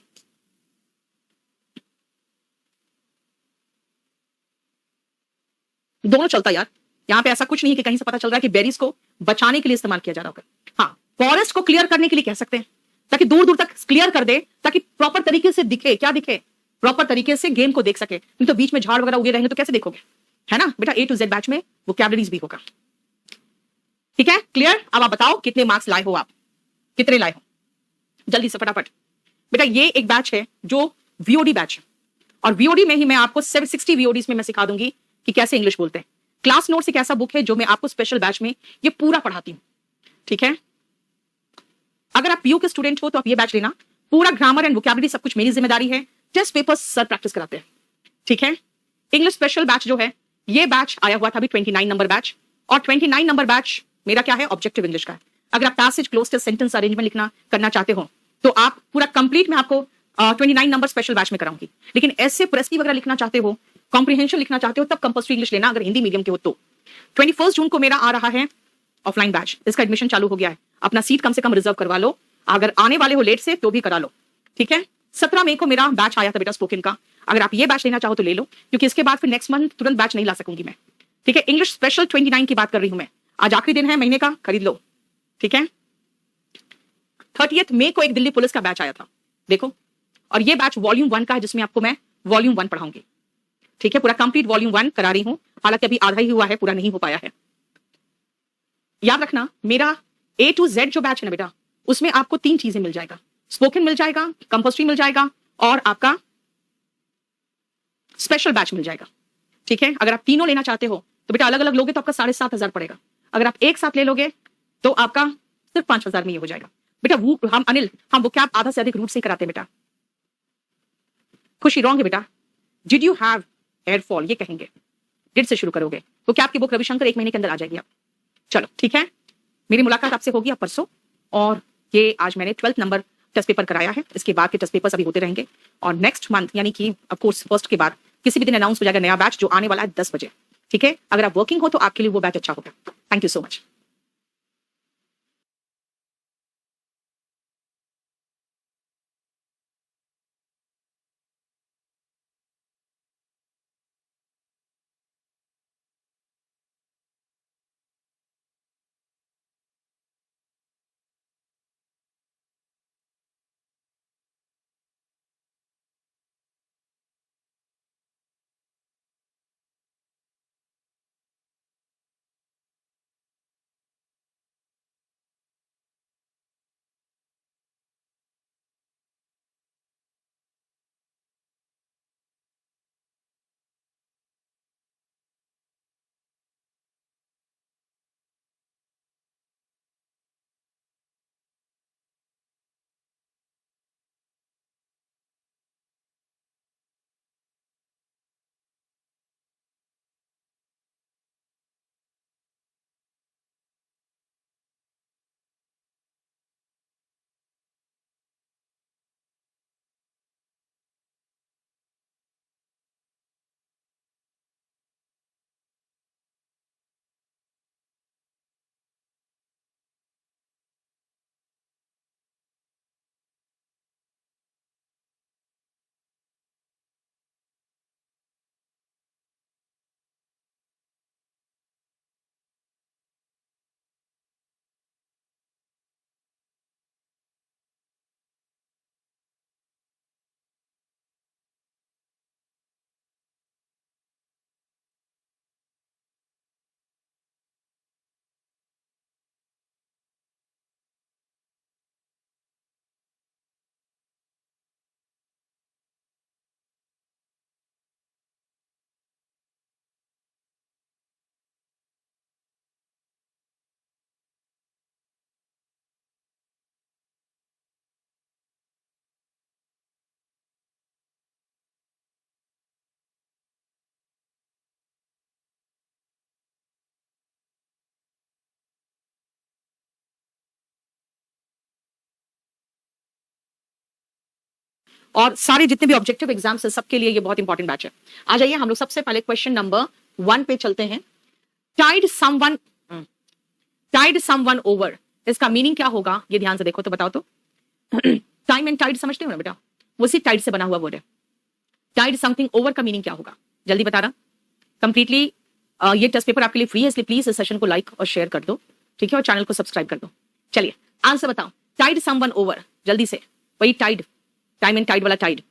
दोनों चलता यार, यहां पे ऐसा कुछ नहीं है कि कहीं से पता चल रहा है कि बेरीज को बचाने के लिए इस्तेमाल किया जा रहा होगा। हाँ, फॉरेस्ट को क्लियर करने के लिए कह सकते हैं, ताकि दूर दूर तक क्लियर कर दे, ताकि प्रॉपर तरीके से दिखे, क्या दिखे, प्रॉपर तरीके से गेम को देख सके, नहीं तो बीच में झाड़ वगैरह उगे रहेंगे तो कैसे देखोगे, है ना बेटा। A to Z बैच में वोकैबुलरीज भी होगा, ठीक है, क्लियर। अब आप बताओ कितने मार्क्स लाए हो, आप कितने लाए हो, जल्दी से फटाफट। बेटा ये एक बैच है जो VOD बैच है, और VOD में ही मैं आपको 760 VODs में मैं सिखा दूंगी कि कैसे इंग्लिश बोलते हैं। क्लास नोट्स एक ऐसा बुक है जो मैं आपको स्पेशल बैच में ये पूरा पढ़ाती हूँ, ठीक है। अगर आप PU के स्टूडेंट हो तो आप ये बैच लेना, पूरा ग्रामर एंड वोकैबुलरी सब कुछ मेरी जिम्मेदारी है, टेस्ट पेपर्स सर प्रैक्टिस कराते हैं, ठीक है। इंग्लिश स्पेशल बैच जो है, ये बैच आया हुआ था अभी 29 नंबर बैच, और 29 नंबर बैच मेरा क्या है, ऑब्जेक्टिव इंग्लिश का है। अगर आप पैसेज क्लोज सेंटेंस अरेंजमेंट लिखना करना चाहते हो तो आप पूरा कंप्लीट मैं आपको 29 नंबर स्पेशल बैच में कराऊंगी। लेकिन ऐसे प्रेस्की वगैरह लिखना चाहते हो, कॉम्प्रिहेंशन लिखना चाहते हो, तब कंपल्सरी इंग्लिश लेना, अगर हिंदी मीडियम के हो तो। 21 जून को मेरा आ रहा है ऑफलाइन बैच, इसका एडमिशन चालू हो गया है, अपना सीट कम से कम रिजर्व करवा लो, अगर आने वाले हो लेट से तो भी करा लो, ठीक है। 17 मई को मेरा बैच आया था बेटा स्पोकन का, अगर आप ये बैच लेना चाहो तो ले लो, क्योंकि इसके बाद फिर नेक्स्ट मंथ तुरंत बैच नहीं ला सकूंगी मैं, ठीक है। इंग्लिश स्पेशल 29 की बात कर रही हूं मैं, आज आखिरी दिन है महीने का, खरीद लो, ठीक है। 30 मई को एक दिल्ली पुलिस का बैच आया था, देखो, और ये बैच वॉल्यूम 1 का है, जिसमें आपको मैं वॉल्यूम 1 पढ़ाऊंगी, ठीक है। पूरा कंप्लीट वॉल्यूम 1 करा रही हूं, हालांकि अभी आधा ही हुआ है, पूरा नहीं हो पाया है। याद रखना मेरा A to Z जो बैच है ना बेटा, उसमें आपको 3 चीजें मिल जाएगा, स्पोकन मिल जाएगा, कंपल्सरी मिल जाएगा, और आपका स्पेशल बैच मिल जाएगा, ठीक है। अगर आप तीनों लेना चाहते हो तो बेटा अलग अलग लोगे तो आपका 7,500 पड़ेगा, अगर आप एक साथ ले लोगे तो आपका सिर्फ 5,000 में ये हो जाएगा बेटा। वो हम अनिल, हम वो क्या आधा से अधिक रूट से कराते हैं बेटा। खुशी रॉन्ग है बेटा, डिड यू हैव एयरफॉल, ये कहेंगे, डिड से शुरू करोगे तो क्या आपकी बुक रविशंकर 1 महीने के अंदर आ जाएगी आप। चलो ठीक है, मेरी मुलाकात आपसे होगी अब परसों, और ये आज मैंने 12th नंबर टेस्ट पेपर कराया है, इसके बाद के टेस्ट पेपर्स अभी होते रहेंगे, और नेक्स्ट मंथ यानी कि ऑफ कोर्स फर्स्ट के बाद किसी भी दिन अनाउंस हो जाएगा नया बैच जो आने वाला है 10 बजे, ठीक है। अगर आप वर्किंग हो तो आपके लिए वो बैच अच्छा होगा। Thank you so much. और सारे जितने भी ऑब्जेक्टिव एग्जाम्स है सबके लिए ये बहुत इंपॉर्टेंट बैच है। आ जाइए हम लोग सबसे पहले क्वेश्चन नंबर 1 पे चलते हैं। टाइड समवन ओवर, इसका मीनिंग क्या होगा ये ध्यान से देखो तो बताओ तो। टाइम एंड टाइड समझते हो ना बेटा, वो सी टाइड से बना हुआ वर्ड है। टाइड समथिंग ओवर का मीनिंग क्या होगा जल्दी बता रहा कंप्लीटली। ये टेस्ट पेपर आपके लिए फ्री है, इसलिए प्लीज इस सेशन को लाइक और शेयर कर दो, ठीक है, और चैनल को सब्सक्राइब कर दो। चलिए आंसर बताओ। टाइड समवन ओवर, जल्दी से, वही टाइड, टाइम एंड टाइड वाला टाइड।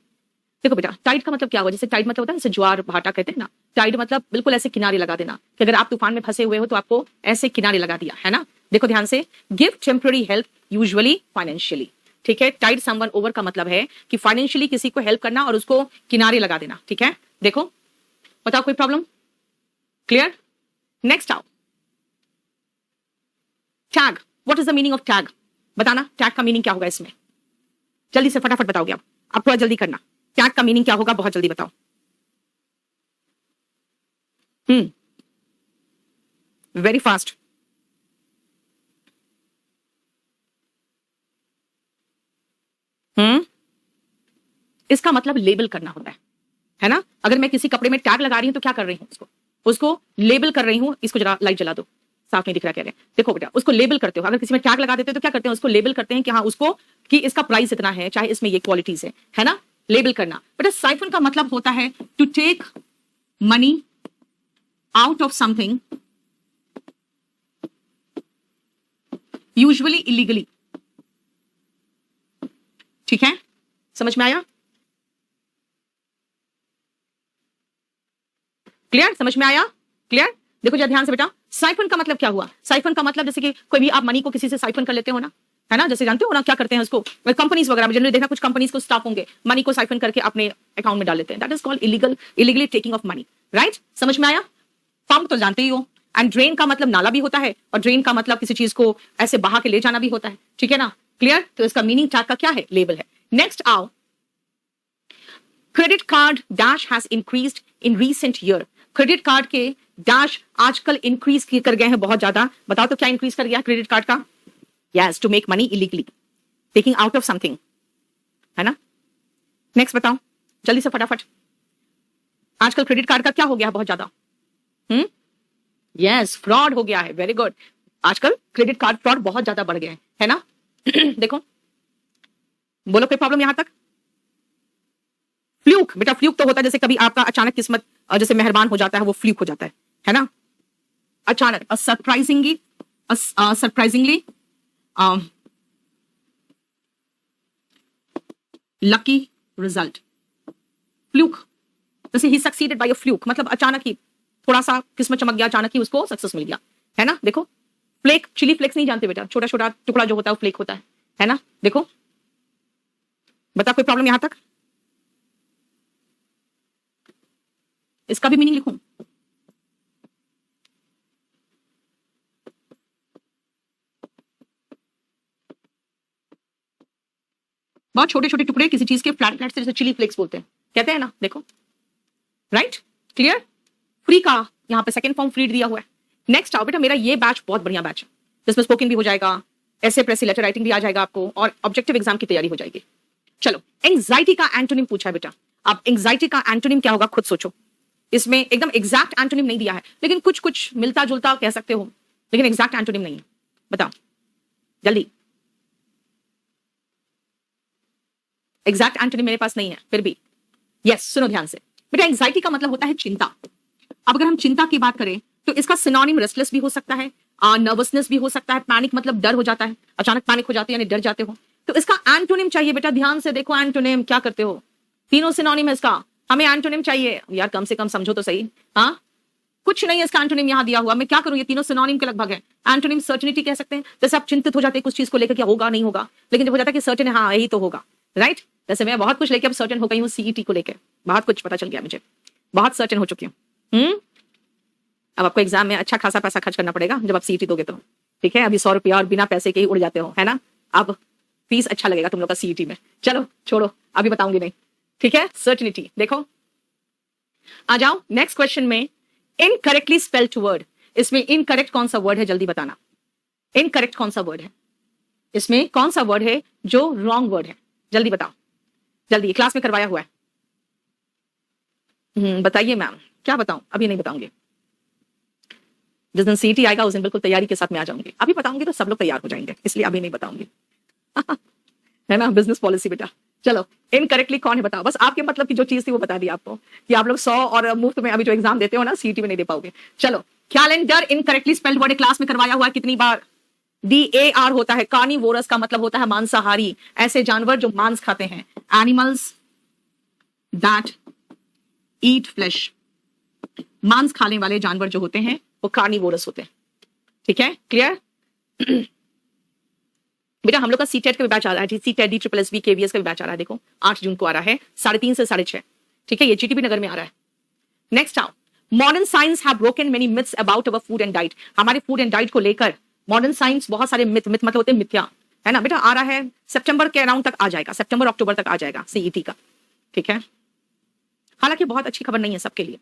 देखो बेटा टाइड का मतलब क्या होगा, जैसे टाइड मतलब होता है जैसे ज्वार भाटा कहते हैं ना, टाइड मतलब बिल्कुल ऐसे किनारे लगा देना कि अगर आप तूफान में फंसे हुए हो तो आपको ऐसे किनारे लगा दिया है ना। देखो ध्यान से, give temporary help usually financially, ठीक है। टाइड समवन ओवर का मतलब है कि फाइनेंशियली किसी को हेल्प करना और उसको किनारे लगा देना, ठीक है। देखो बताओ कोई प्रॉब्लम, क्लियर। नेक्स्ट आओ, tag, what is the meaning of tag, बताना टैग का मीनिंग क्या होगा इसमें, जल्दी से फटाफट बताओगे आप थोड़ा जल्दी करना। टैग का मीनिंग क्या होगा बहुत जल्दी बताओ। Very fast. इसका मतलब लेबल करना होता है ना। अगर मैं किसी कपड़े में टैग लगा रही हूं तो क्या कर रही हूं, उसको लेबल कर रही हूं। इसको जरा लाइट जला दो, साफ नहीं दिख रहा कह रहे हैं। देखो बेटा उसको लेबल करते हो, अगर किसी में टैग लगा देते हो तो क्या करते हैं, उसको लेबल करते हैं कि हाँ उसको, कि इसका प्राइस इतना है, चाहे इसमें ये क्वालिटीज है ना, लेबल करना। बेटा साइफन का मतलब होता है to take money out of something usually illegally, ठीक है, समझ में आया, क्लियर, समझ में आया, क्लियर। देखो जरा ध्यान से बेटा, साइफन का मतलब क्या हुआ, साइफन का मतलब जैसे कि कोई भी आप मनी को किसी से साइफन कर लेते हो ना, है ना, जैसे जानते हो ना क्या करते हैं उसको, कंपनीज वगैरह में जनरली देखा कुछ कंपनीज को स्टाफ होंगे मनी को साइफन करके अपने अकाउंट में डाल लेते हैं, that is called illegally taking of money, right, समझ में आया। पंप तो जानते ही हो, एंड ड्रेन का मतलब नाला भी होता है, और ड्रेन का मतलब किसी चीज को ऐसे बहा के ले जाना भी होता है, ठीक है ना, क्लियर। तो इसका मीनिंग टैग का क्या है, लेबल है। नेक्स्ट आओ, credit card dash has increased in recent year, credit card के डैश आजकल इंक्रीज कर गए हैं बहुत ज्यादा, बताओ तो क्या इंक्रीज कर गया क्रेडिट कार्ड का, yes, to make money illegally, taking out of something, है ना। नेक्स्ट बताओ जल्दी से फटाफट, आजकल क्रेडिट कार्ड का क्या हो गया बहुत ज्यादा, यस, फ्रॉड हो गया है, वेरी गुड। आजकल क्रेडिट कार्ड फ्रॉड बहुत ज्यादा बढ़ गए है ना। देखो बोलो कोई प्रॉब्लम यहां तक। फ्लूक, बेटा फ्लूक तो होता है जैसे कभी आपका अचानक किस्मत जैसे मेहरबान हो जाता है, वो फ्लूक हो जाता है ना, अचानक, सरप्राइजिंगली लकी रिजल्ट, फ्लूक, जैसे ही सक्सीडेड बाय अ फ्लूक, मतलब अचानक ही थोड़ा सा किस्मत चमक गया, अचानक ही उसको सक्सेस मिल गया, है ना। देखो फ्लेक, चिली फ्लेक्स नहीं जानते बेटा, छोटा छोटा टुकड़ा जो होता है वो फ्लेक होता है ना। देखो बता कोई प्रॉब्लम यहां तक, इसका भी मीनिंग लिखूं, बहुत छोटे छोटे टुकड़े किसी चीज के फ्लैट फ्लैट से, जैसे चिली फ्लेक्स बोलते हैं, कहते हैं ना, देखो, राइट, क्लियर। फ्री का यहाँ पे सेकंड फॉर्म फ्री दिया हुआ है। नेक्स्ट आओ बेटा, मेरा ये बैच बहुत बढ़िया बैच है, जिसमें स्पोकन भी हो जाएगा, ऐसे प्रेसी लेटर राइटिंग भी आ जाएगा आपको, और ऑब्जेक्टिव एग्जाम की तैयारी हो जाएगी। चलो, एंग्जाइटी का एंटोनिम पूछा है बेटा, आप एंग्जाइटी का एंटोनिम क्या होगा खुद सोचो, इसमें एकदम एग्जैक्ट एंटोनिम नहीं दिया है, लेकिन कुछ कुछ मिलता जुलता कह सकते हो, लेकिन एग्जैक्ट एंटोनिम नहीं है, बताओ जल्दी। एग्जैक्ट एंटोनिम मेरे पास नहीं है फिर भी, यस, सुनो ध्यान से बेटा, एंग्जाइटी का मतलब होता है चिंता। अब अगर हम चिंता की बात करें तो इसका सिनोनिम रेस्टलेस भी हो सकता है, नर्वसनेस भी हो सकता है, पैनिक मतलब डर हो जाता है, अचानक पैनिक हो जाते हैं यानी डर जाते हो। तो इसका एंटोनिम चाहिए बेटा, ध्यान से देखो, एंटोनिम क्या करते हो, तीनों सिनोनिम है इसका, हमें एंटोनिम चाहिए यार, कम से कम समझो तो सही, हाँ कुछ नहीं है इसका एंटोनिम यहाँ दिया हुआ, मैं क्या करूं, ये तीनों सिनोनिम के लगभग है। एंटोनिम सर्टेनिटी कह सकते हैं, जैसे आप चिंतित हो जाते हैं कुछ चीज को लेकर, क्या होगा नहीं होगा, लेकिन जब हो जाता है कि सर्टेन है, हाँ यही तो होगा, राइट। जैसे मैं बहुत कुछ लेके अब सर्टेन हो गई हूँ, सीईटी को लेकर बहुत कुछ पता चल गया मुझे, बहुत सर्टेन हो चुकी हूँ। अब आपको एग्जाम में अच्छा खासा पैसा खर्च करना पड़ेगा जब आप सीईटी दोगे तो, ठीक है, अभी 100 रुपया और बिना पैसे के ही उड़ जाते हो, है ना। अब फीस अच्छा लगेगा तुम लोग का सीईटी में, चलो छोड़ो अभी बताऊंगी नहीं, ठीक है। सर्टेनिटी देखो, आ जाओ नेक्स्ट क्वेश्चन में, इनकरेक्टली स्पेल्ड वर्ड, इसमें इनकरेक्ट कौन सा वर्ड है जल्दी बताना, इनकरेक्ट कौन सा वर्ड है, इसमें कौन सा वर्ड है जो रॉन्ग वर्ड है, जल्दी बताओ। जल्दी, क्लास में करवाया हुआ है। बताइए मैम, क्या बताऊं? अभी नहीं बताऊंगी। जिस दिन सीटी आएगा उस दिन बिल्कुल तैयारी के साथ में आ जाऊंगी। अभी बताऊंगी तो सब लोग तैयार हो जाएंगे, इसलिए अभी नहीं बताऊंगी। है ना, बिजनेस पॉलिसी बेटा। चलो, इनकरेक्टली कौन है बताओ। बस आपके मतलब की जो चीज थी वो बता दी आपको कि आप लोग 100 और मुफ्त में अभी जो एग्जाम देते हो ना सीटी में नहीं दे पाओगे। चलो, calendar incorrectly spelled word class में करवाया हुआ कितनी बार? DAR होता है कार्निवोरस का मतलब होता है मांसाहारी, ऐसे जानवर जो मांस खाते हैं। एनिमल्स दैट ईट फ्लेश, मांस खाने वाले जानवर जो होते हैं वो कार्निवोरस होते हैं। ठीक है, क्लियर? बेटा हम लोग का सीटेट का भी बैच आ रहा है, सीटेट DSSB KVS का भी बैच आ रहा है। देखो 8 जून को आ रहा है 3:30 से 6:30। ठीक है, ये GTB नगर में आ रहा है। नेक्स्ट आओ, modern science have broken many myths about our food and diet. हमारे फूड एंड डाइट को लेकर मॉडर्न साइंस बहुत सारे मिथ मतलब होते हैं मिथ्या, है ना बेटा। आ रहा है सितंबर के अराउंड तक आ जाएगा, सितंबर अक्टूबर तक आ जाएगा CET का। ठीक है, हालांकि बहुत अच्छी खबर नहीं है सबके लिए।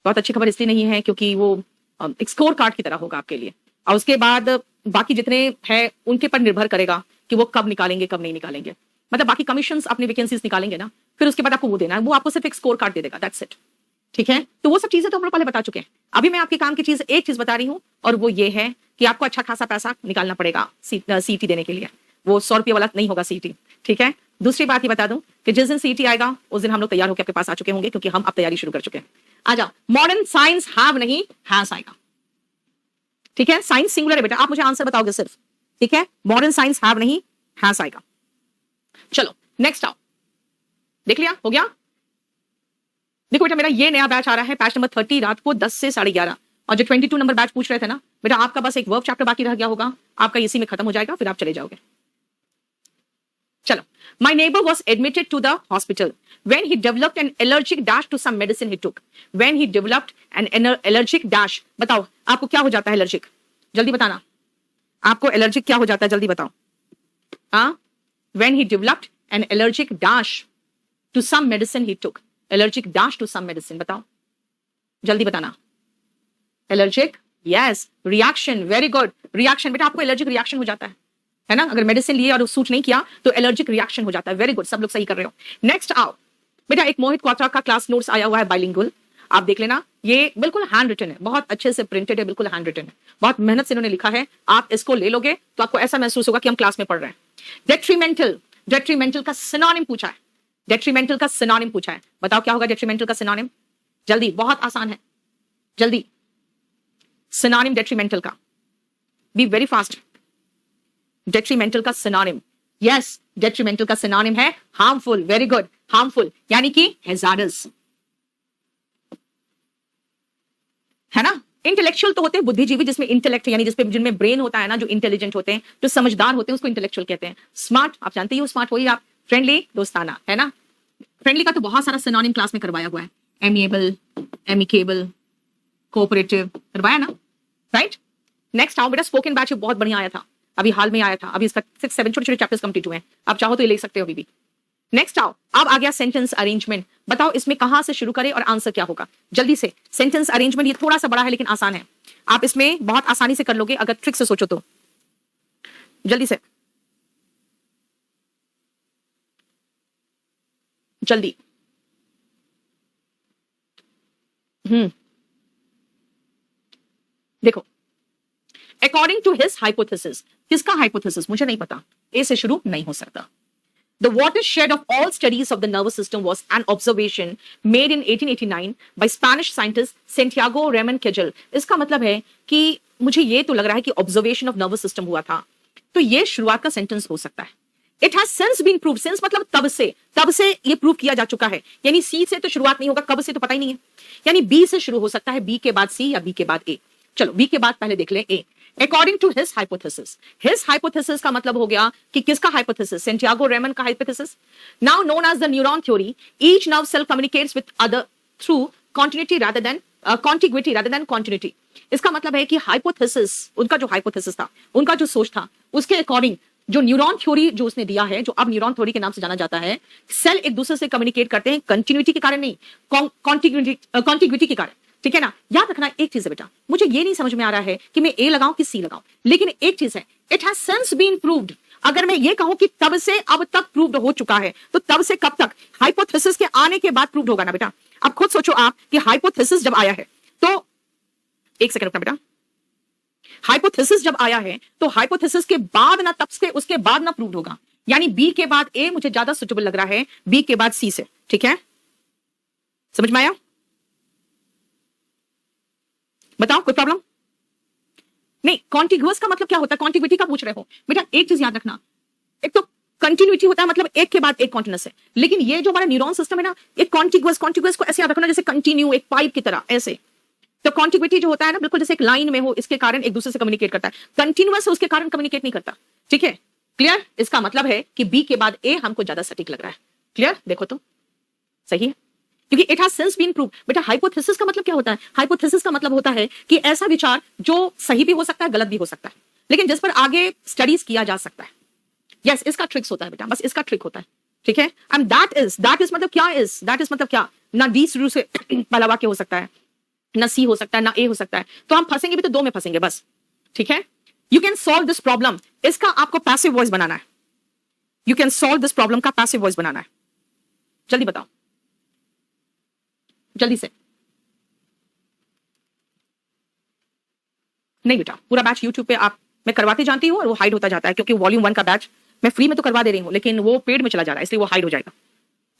बहुत अच्छी खबर इसलिए नहीं है क्योंकि वो एक स्कोर कार्ड की तरह होगा आपके लिए, और उसके बाद बाकी जितने हैं उनके पर निर्भर करेगा कि वो कब निकालेंगे कब नहीं निकालेंगे। मतलब बाकी कमीशंस अपनी वैकेंसीज निकालेंगे ना, फिर उसके बाद आपको वो देना है, वो आपको सिर्फ एक स्कोर कार्ड दे देगा, दैट्स इट। ठीक है, तो वो सब चीजें तो हम लोग पहले बता चुके हैं। अभी मैं आपके काम की चीज एक चीज बता रही हूँ, और वो ये है कि आपको अच्छा खासा पैसा निकालना पड़ेगा CT देने के लिए। वो 100 रुपये वाला नहीं होगा CT। ठीक है, दूसरी बात ही बता दूं कि जिस दिन CT आएगा उस दिन हम लोग तैयार होकर आपके पास आ चुके होंगे, क्योंकि हम अब तैयारी शुरू कर चुके हैं। आ जाओ, मॉडर्न साइंस हैव नहीं हैज आएगा। ठीक है, साइंस सिंगुलर है बेटा, आप मुझे आंसर बताओगे सिर्फ। ठीक है, मॉडर्न साइंस हैव नहीं हैज आएगा। चलो नेक्स्ट आओ, देख लिया, हो गया। देखो बेटा मेरा ये नया बैच आ रहा है बैच नंबर 30 रात को 10 से 11:30, और जो 22 नंबर बैच पूछ रहे थे ना बेटा, आपका बस एक वर्ब चैप्टर बाकी रह गया होगा, आपका इसी में खत्म हो जाएगा, फिर आप चले जाओगे। चलो, my neighbor was admitted to the hospital when he developed an allergic dash to some medicine he took. When he developed an allergic dash, बताओ आपको क्या हो जाता है एलर्जिक? जल्दी बताना, आपको एलर्जिक क्या हो जाता है, जल्दी बताओ। हाँ, when he developed an allergic dash to some medicine he took. Allergic dash to some medicine, बताओ जल्दी बताना। Allergic, yes, reaction, very good, reaction. बेटा आपको एलर्जिक रिएक्शन हो जाता है ना, अगर मेडिसिन लिए और सूट नहीं किया तो एलर्जिक रिएक्शन हो जाता है। वेरी गुड, सब लोग सही कर रहे हो। नेक्स्ट आओ बेटा, एक मोहित क्वात्रा का क्लास नोट्स आया हुआ है बाइलिंगुअल, आप देख लेना। ये बिल्कुल हैंड रिटन है, बहुत अच्छे से प्रिंटेड है, बिल्कुल हैंड रिटन है, बहुत मेहनत से इन्होंने लिखा है। आप इसको ले लोगे तो आपको ऐसा महसूस होगा कि हम क्लास में पढ़ रहे हैं। डेट्रीमेंटल, डेट्रीमेंटल का सिनोनिम पूछा है, डेट्रीमेंटल का सिनोनिम पूछा है, बताओ क्या होगा डेट्रीमेंटल का सिनोनिम? जल्दी, बहुत आसान है, जल्दी। सिनोनिम डेट्रीमेंटल का, बी वेरी फास्ट। डेट्रीमेंटल का सिनोनिम, यस, डेट्रीमेंटल का सिनोनिम है हार्मफुल। वेरी गुड, हार्मफुल यानी कि हैजार्डस, है ना। इंटेलेक्चुअल तो होते हैं बुद्धिजीवी, जिसमें इंटेलेक्ट यानी जिनमें ब्रेन होता है ना, जो इंटेलिजेंट होते हैं, जो समझदार होते हैं, उसको इंटेलेक्चुअल कहते हैं। स्मार्ट आप जानते ही हो, स्मार्ट वही आप। फ्रेंडली, दोस्ताना, है ना। फ्रेंडली का तो बहुत सारा सिनोनिम क्लास में करवाया हुआ है, एमिएबल, एमिकेबल, कोऑपरेटिव, करवाया ना, राइट। नेक्स्ट आओ बेटा, स्पोकन बैच बहुत बढ़िया आया था, अभी हाल में आया था, अभी इसका 6-7 छोटे छोटे चैप्टर्स कंप्लीट हुए हैं, आप चाहो तो ये ले सकते हो अभी भी। नेक्स्ट आओ, अब आ गया सेंटेंस अरेंजमेंट, बताओ इसमें कहां से शुरू करें और आंसर क्या होगा, जल्दी से। सेंटेंस अरेंजमेंट ये थोड़ा सा बड़ा है लेकिन आसान है, आप इसमें बहुत आसानी से कर लोगे अगर ट्रिक से सोचो तो। जल्दी से, जल्दी। देखो, अकॉर्डिंग टू हिज हाइपोथेसिस, किसका हाइपोथेसिस मुझे नहीं पता, ए से शुरू नहीं हो सकता। The watershed of all studies of the nervous system was an observation made in 1889 by Spanish scientist Santiago Ramon Cajal. इसका मतलब है कि मुझे ये तो लग रहा है कि ऑब्जर्वेशन ऑफ नर्वस सिस्टम हुआ था, तो ये शुरुआत का सेंटेंस हो सकता है। It has since been proved, since मतलब तब से ये प्रूव किया जा चुका है, यानी सी से तो शुरुआत नहीं होगा, कब से तो पता ही नहीं है, यानी बी से शुरू हो सकता है, बी के बाद सी या बी के बाद ए। चलो बी के बाद पहले देख ले ए। According to his hypothesis का मतलब हो गया कि किसका hypothesis? सेंटियागो रेमन का hypothesis, now known as the neuron theory. Each nerve cell communicates with other through continuity rather than contiguity rather than continuity. इसका मतलब है कि hypothesis, उनका जो hypothesis था, उनका जो सोच था, उसके अकॉर्डिंग जो न्यूरॉन थ्योरी जो उसने दिया है, जो अब न्यूरॉन थ्योरी के नाम से जाना जाता है, सेल एक दूसरे से कम्युनिकेट करते हैं कंटिन्यूटी के कारण नहीं, कॉन्टिग्विटी के कारण, ठीक है ना। याद रखना एक चीज है बेटा, मुझे ये नहीं समझ में आ रहा है कि मैं ए लगाऊं कि सी लगाऊं, लेकिन एक चीज है, it has since been proved, अगर मैं ये कहूं कि तब से अब तक प्रूव्ड हो चुका है, तो तब से कब तक? हाइपोथेसिस के आने के बाद प्रूव्ड होगा ना बेटा। अब खुद सोचो आप कि हाइपोथेसिस जब आया है तो, एक सेकंड रुकना बेटा, हाइपोथेसिस जब आया है तो हाइपोथेसिस के बाद ना, तब से उसके बाद ना प्रूव्ड होगा। यानी बी के बाद ए मुझे ज्यादा सुटेबल लग रहा है, बी के बाद सी से। ठीक है, समझ में आया? बताओ, कोई प्रॉब्लम नहीं? कॉन्टिग्युअस का मतलब क्या होता है? कॉन्टिग्विटी का पूछ रहे हो बेटा। एक चीज याद रखना, एक तो कंटिन्यूटी होता है, मतलब एक के बाद एक कॉन्टिन्यूस है, लेकिन ये जो हमारा न्यूरॉन सिस्टम है ना, एक कॉन्टिग्युअस, कॉन्टिग्युअस को ऐसे याद रखना जैसे कंटिन्यू, एक पाइप की तरह ऐसे। तो कॉन्टिग्विटी जो होता है ना, बिल्कुल जैसे एक लाइन में हो, इसके कारण एक दूसरे से कम्युनिकेट करता है। कंटिन्यूअस है, उसके कारण कम्युनिकेट नहीं करता। ठीक है, क्लियर? इसका मतलब है कि बी के बाद ए हमको ज्यादा सटीक लग रहा है। क्लियर? देखो तो सही है, क्योंकि it has since been proved. बेटा हाइपोथेसिस का मतलब क्या होता है? हाइपोथेसिस का मतलब होता है कि ऐसा विचार जो सही भी हो सकता है, गलत भी हो सकता है, लेकिन जिस पर आगे स्टडीज किया जा सकता है। यस, इसका ट्रिक्स होता है बेटा, बस इसका ट्रिक होता है। ठीक है, एंड दैट इज मतलब क्या? इज दैट इज मतलब क्या? ना डी शुरू से पहला वाक्य हो सकता है, ना सी हो सकता है, ना ए हो सकता है, तो हम फंसेंगे भी तो दो में फंसेंगे बस। ठीक है, you can solve this problem, इसका आपको पैसिव वॉइस बनाना है। You can solve this problem का पैसिव वॉइस बनाना है। जल्दी बताओ, जल्दी से। नहीं बेटा, पूरा बैच यूट्यूब पे आप, मैं करवाते जानती हूँ और वो हाइड होता जाता है, क्योंकि वॉल्यूम 1 का बैच मैं फ्री में तो करवा दे रही हूँ, लेकिन वो पेड में चला जा रहा है, इसलिए वो हाइड हो जाएगा।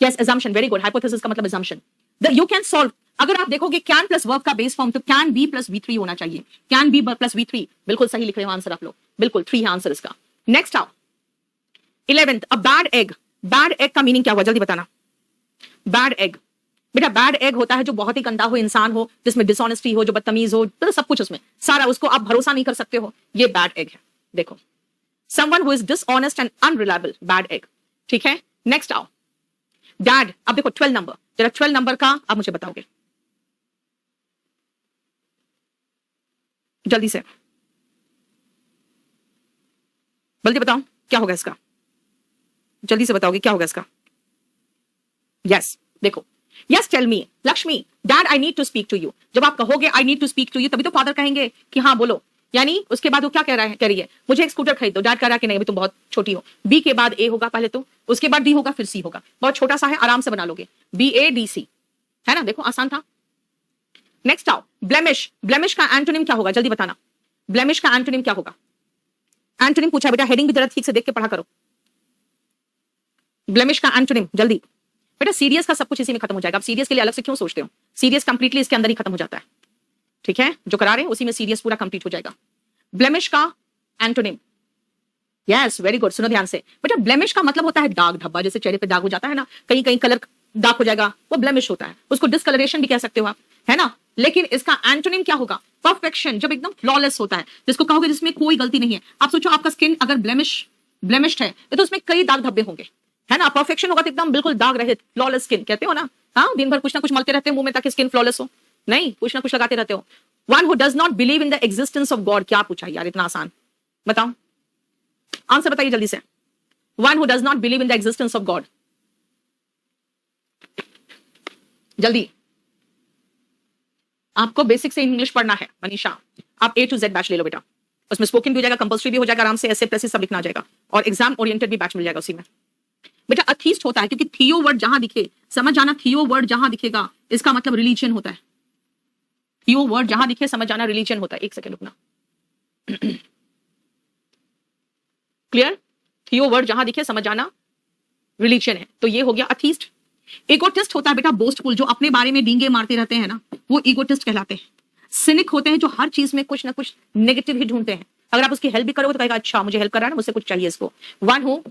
Yes, assumption, very good. Hypothesis का मतलब assumption। यू कैन सॉल्व, अगर आप देखोगे कैन प्लस वर्ब का बेस फॉर्म, तो कैन बी प्लस V3 होना चाहिए। कैन बी प्लस V3, बिल्कुल सही लिख रहे हो आंसर आप लोग, बिल्कुल 3 है आंसर इसका। नेक्स्ट आओ, 11th, a bad egg. Bad egg का मीनिंग क्या हुआ, जल्दी बताना। बैड एग बेटा, बैड एग होता है जो बहुत ही गंदा हो, इंसान हो, जिसमें डिसऑनेस्टी हो, जो बदतमीज हो, तो सब कुछ उसमें सारा, उसको आप भरोसा नहीं कर सकते हो, ये बैड एग है। देखो, someone who is dishonest and unreliable, bad egg. ठीक है, नेक्स्ट आओ, डैड। अब देखो 12 नंबर, जरा 12 नंबर का आप मुझे बताओगे जल्दी से, जल्दी बताओ क्या होगा इसका, जल्दी से बताओगे क्या होगा इसका। यस, देखो, yes tell me, Lakshmi, dad I need to speak to you. जब आप कहोगे I need to speak to you, तभी तो फादर कहेंगे कि हाँ बोलो। यानी उसके बाद वो क्या कह रहा है, कह रही है मुझे एक स्कूटर खरीद दो। डैड कह रहा है कि नहीं, अभी तुम बहुत छोटी हो। बी के बाद ए होगा पहले, तो उसके बाद डी होगा, फिर सी होगा। बहुत छोटा सा है, आराम से बना लोगे, BADC, है ना? देखो आसान था। नेक्स्ट आओ, ब्लेमिश। ब्लेमिश का एंटोनिम क्या होगा, जल्दी बताना। ब्लेमिश का एंटोनिम क्या होगा? एंटोनिम पूछा बेटा, हेडिंग भी जरा ठीक से देख के पढ़ा करो। ब्लेमिश का एंटोनिम जल्दी। बेटा सीरियस का सब कुछ इसी में खत्म हो जाएगा। आप सीरियस के लिए अलग से क्यों सोचते हो? सीरियस कंप्लीटली इसके अंदर ही खत्म हो जाता है। ठीक है, जो करा रहे हैं उसी में सीरियस पूरा कंप्लीट हो जाएगा। ब्लेमिश का एंटोनिम, यस वेरी गुड, सुनो ध्यान से बेटा। ब्लेमिश का मतलब होता है दाग धब्बा, जैसे चेहरे पे दाग हो जाता है ना, कहीं कहीं कलर दाग हो जाएगा, वो ब्लेमिश होता है। उसको डिस्कलरेशन भी कह सकते हो आप, है ना? लेकिन इसका एंटोनिम क्या होगा? परफेक्शन, जब एकदम फ्लॉलेस होता है, जिसको कहोगे जिसमें कोई गलती नहीं है। आप सोचो आपका स्किन अगर ब्लेमिश्ड है तो उसमें कई दाग धब्बे होंगे, है ना? परफेक्शन होगा तो एकदम बिल्कुल दाग रहित, फ्लॉलेस स्किन कहते हो ना। हाँ, दिन भर कुछ ना कुछ मलते रहते हो मुंह में ताकि स्किन फ्लॉलेस हो, नहीं कुछ ना कुछ लगाते रहते हो। One who does not believe in the existence of God, क्या पूछा यार इतना आसान, बताओ आंसर बताइए जल्दी से। One who does not believe in the existence of God, जल्दी। आपको बेसिक से इंग्लिश पढ़ना है मनीषा, आप A to Z बैच ले लो बेटा, उसमें स्पोकन भी हो जाएगा, कंपल्सरी भी हो जाएगा, आराम से ऐसे प्रेसेस सब लिखना आ जाएगा, और एग्जाम ओरिएंटेड भी बैच मिल जाएगा उसी में। बेटा अथीस्ट होता है क्योंकि थियो वर्ड जहां दिखे, समझ जाना, थियो वर्ड जहां दिखेगा इसका मतलब रिलीजन होता है। थियो वर्ड जहां दिखे समझ जाना रिलीजन होता है। एक सेकंड रुकना, क्लियर? थियो वर्ड जहां दिखे समझ जाना रिलीजन है। तो ये हो गया अथीस्ट। इगोटिस्ट होता है बेटा बोस्टफुल, जो अपने बारे में डींगे मारते रहते हैं ना, वो इगोटिस्ट कहलाते हैं। सिनिक होते हैं जो हर चीज में कुछ ना कुछ नेगेटिव ही ढूंढते हैं, अगर आप उसकी हेल्प भी करोगे तो कहेगा अच्छा मुझे हेल्प कर रहा है ना, मुझसे कुछ चाहिए इसको। One who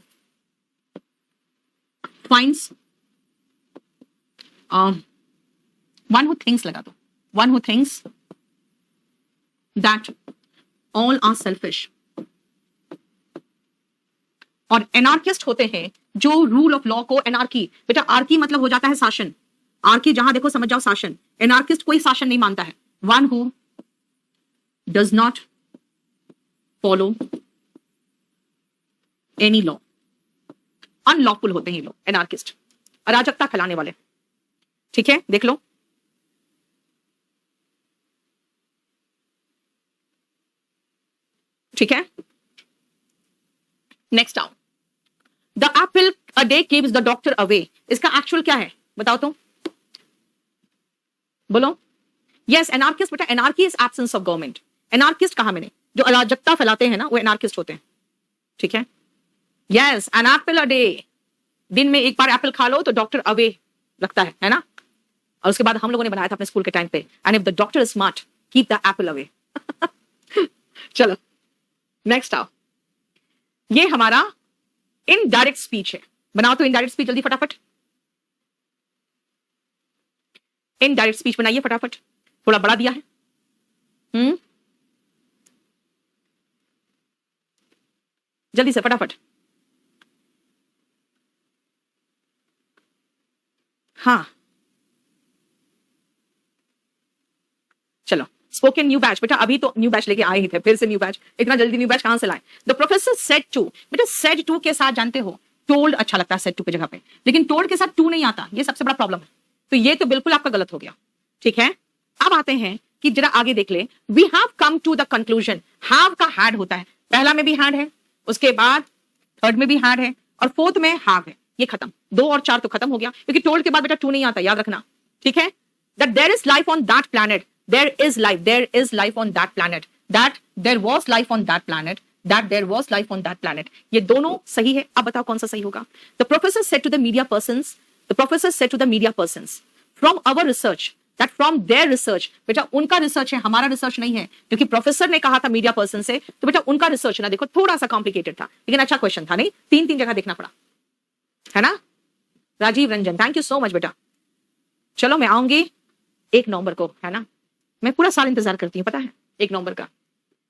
finds, one who thinks लगा दो, one who thinks that all are selfish. और एनार्किस्ट होते हैं जो रूल ऑफ लॉ को, एनार्की बेटा, आर्की मतलब हो जाता है शासन, आर्की जहां देखो समझ जाओ शासन। एनार्किस्ट कोई शासन नहीं मानता है। One who does not follow any law, unlawful होते हैं ये लोग एनार्किस्ट, अराजकता फैलाने वाले। ठीक है, देख लो। ठीक है, नेक्स्ट आओ, the Apple a day keeps the doctor away, इसका एक्चुअल क्या है बताओ तो, बोलो। यस, एनार्किस्ट बेटा, anarchy is absence of government. Anarchist कहा मैंने, जो अराजकता फैलाते हैं ना वो एनार्किस्ट होते हैं, ठीक है। Yes, an apple a day, दिन में एक बार एप्पल खा लो तो डॉक्टर अवे रखता है ना। और उसके बाद हम लोगों ने बनाया था अपने स्कूल के टाइम पे, and if the doctor is smart keep the Apple away. चलो नेक्स्ट आओ, ये हमारा इनडायरेक्ट स्पीच है, बनाओ तो इनडायरेक्ट स्पीच जल्दी फटाफट, इनडायरेक्ट स्पीच बनाइए फटाफट, थोड़ा बड़ा दिया है। जल्दी से फटाफट, हाँ चलो। स्पोकन न्यू बैच बेटा, अभी तो न्यू बैच लेके आए ही थे, फिर से न्यू बैच, इतना जल्दी न्यू बैच कहां से लाए। द प्रोफेसर सेड टू, बेटा सेड टू के साथ जानते हो टोल्ड अच्छा लगता है सेड टू की जगह पे, लेकिन टोल्ड के साथ टू नहीं आता, ये सबसे बड़ा प्रॉब्लम है। तो ये तो बिल्कुल आपका गलत हो गया, ठीक है। अब आते हैं कि जरा आगे देख ले, we have come to the conclusion, have का हैड होता है, पहला में भी हैड है, उसके बाद थर्ड में भी हैड है, और फोर्थ में हैव है, ये खत्म, 2 और 4 तो खत्म हो गया, क्योंकि टोल्ड के बाद बेटा टू नहीं आता, याद रखना, ठीक है। That there is life on that planet, there is life on that planet, that there was life on that planet, that there was life on that planet, ये दोनों सही है। अब बताओ कौन सा सही होगा। The professor said to the media persons from our research, that from their research, बेटा उनका रिसर्च है, हमारा रिसर्च नहीं है, क्योंकि प्रोफेसर ने कहा था मीडिया पर्सन से, तो बेटा उनका रिसर्च ना, देखो थोड़ा सा कॉम्प्लिकेटेड था, लेकिन अच्छा क्वेश्चन था, नहीं 3 जगह देखना पड़ा, है ना। Rajeev Ranjan, thank you so much बेटा। चलो मैं आऊंगी 1 नवंबर को, है ना, मैं पूरा साल इंतजार करती हूँ, पता है 1 नवंबर का।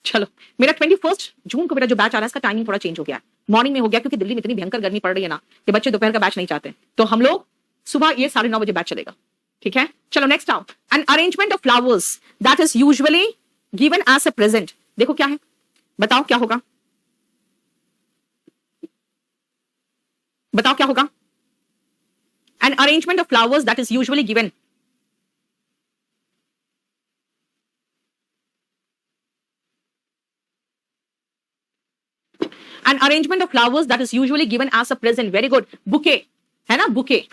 चलो मेरा 21 जून को मेरा जो बैच आ रहा है, इसका टाइमिंग थोड़ा चेंज हो गया, मॉर्निंग में हो गया, क्योंकि दिल्ली में इतनी भयंकर गर्मी पड़ रही है ना कि बच्चे दोपहर का बैच नहीं चाहते, तो हम लोग सुबह ये 9:30 बजे बैच चलेगा, ठीक है। चलो नेक्स्ट आओ, an arrangement of flowers that is usually given as a present, देखो क्या है, बताओ क्या होगा, बताओ क्या होगा। An arrangement of flowers that is usually given, an arrangement of flowers that is usually given as a present, very good, bouquet है ना, bouquet,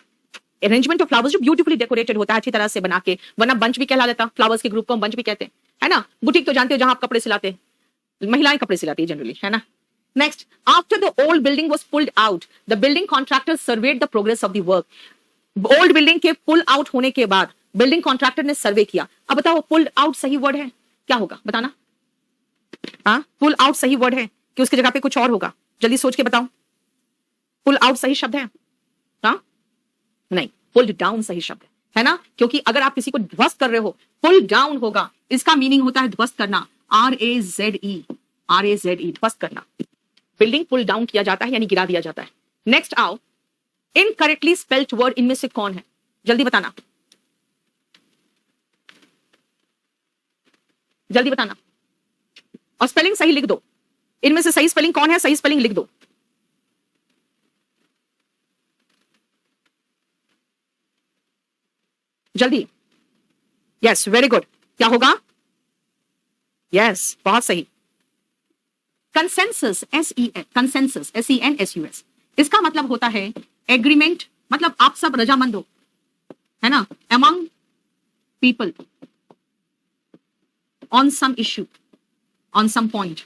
arrangement of flowers जो beautifully decorated होता है अच्छी तरह से बना के, वरना बंच भी कहला देता, फ्लावर्स के ग्रुप को हम बंच भी कहते हैं, है ना। बुटीक तो जानते हो जहां आप कपड़े सिलाते हैं, महिलाएं कपड़े सिलाती है जनरली, है ना। Next, after the old building was pulled out, the building contractor served the progress of the work, old building के पुल आउट होने के बाद बिल्डिंग कॉन्ट्रैक्टर ने सर्वे किया। अब बताओ पुल्ड आउट सही वर्ड है, क्या होगा बताना, हाँ पुल आउट सही वर्ड है कि उसकी जगह पे कुछ और होगा, जल्दी सोच के बताओ। पुल आउट सही शब्द है, हाँ नहीं, पुल्ड डाउन सही शब्द है ना, क्योंकि अगर आप किसी को ध्वस्त कर रहे हो, पुल डाउन होगा, इसका मीनिंग होता है ध्वस्त करना, RAZE, ध्वस्त करना, बिल्डिंग पुल डाउन किया जाता है यानी गिरा दिया जाता है। नेक्स्ट आओ, इनकरेक्टली स्पेल्ड वर्ड इनमें से कौन है, जल्दी बताना, जल्दी बताना, और स्पेलिंग सही लिख दो, इनमें से सही स्पेलिंग कौन है, सही स्पेलिंग लिख दो। जल्दी, यस वेरी गुड, क्या होगा, यस बहुत सही, कंसेंसस, कंसेंसस, SENSUS, इसका मतलब होता है एग्रीमेंट, मतलब आप सब रजामंद हो, है ना, among people on some issue, on some point,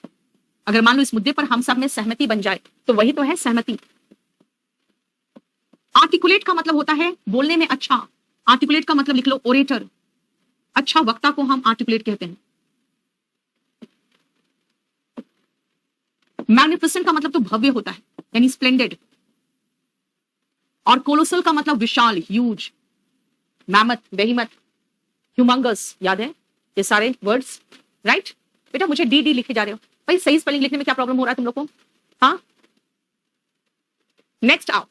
अगर मान लो इस मुद्दे पर हम सब में सहमति बन जाए तो वही तो है सहमति। आर्टिकुलेट का मतलब होता है बोलने में अच्छा, आर्टिकुलेट का मतलब लिख लो ओरेटर, अच्छा वक्ता को हम आर्टिकुलेट कहते हैं। मैग्निफिसेंट का मतलब तो भव्य होता है यानी स्प्लेंडेड, और कोलोसल का मतलब विशाल, ह्यूज, मैमथ, बेहिमथ, ह्यूमंगस, याद है ये सारे वर्ड्स, राइट। बेटा मुझे डी लिखे जा रहे हो भाई, सही स्पेलिंग लिखने में क्या प्रॉब्लम हो रहा है तुम लोग को, हाँ। नेक्स्ट आओ,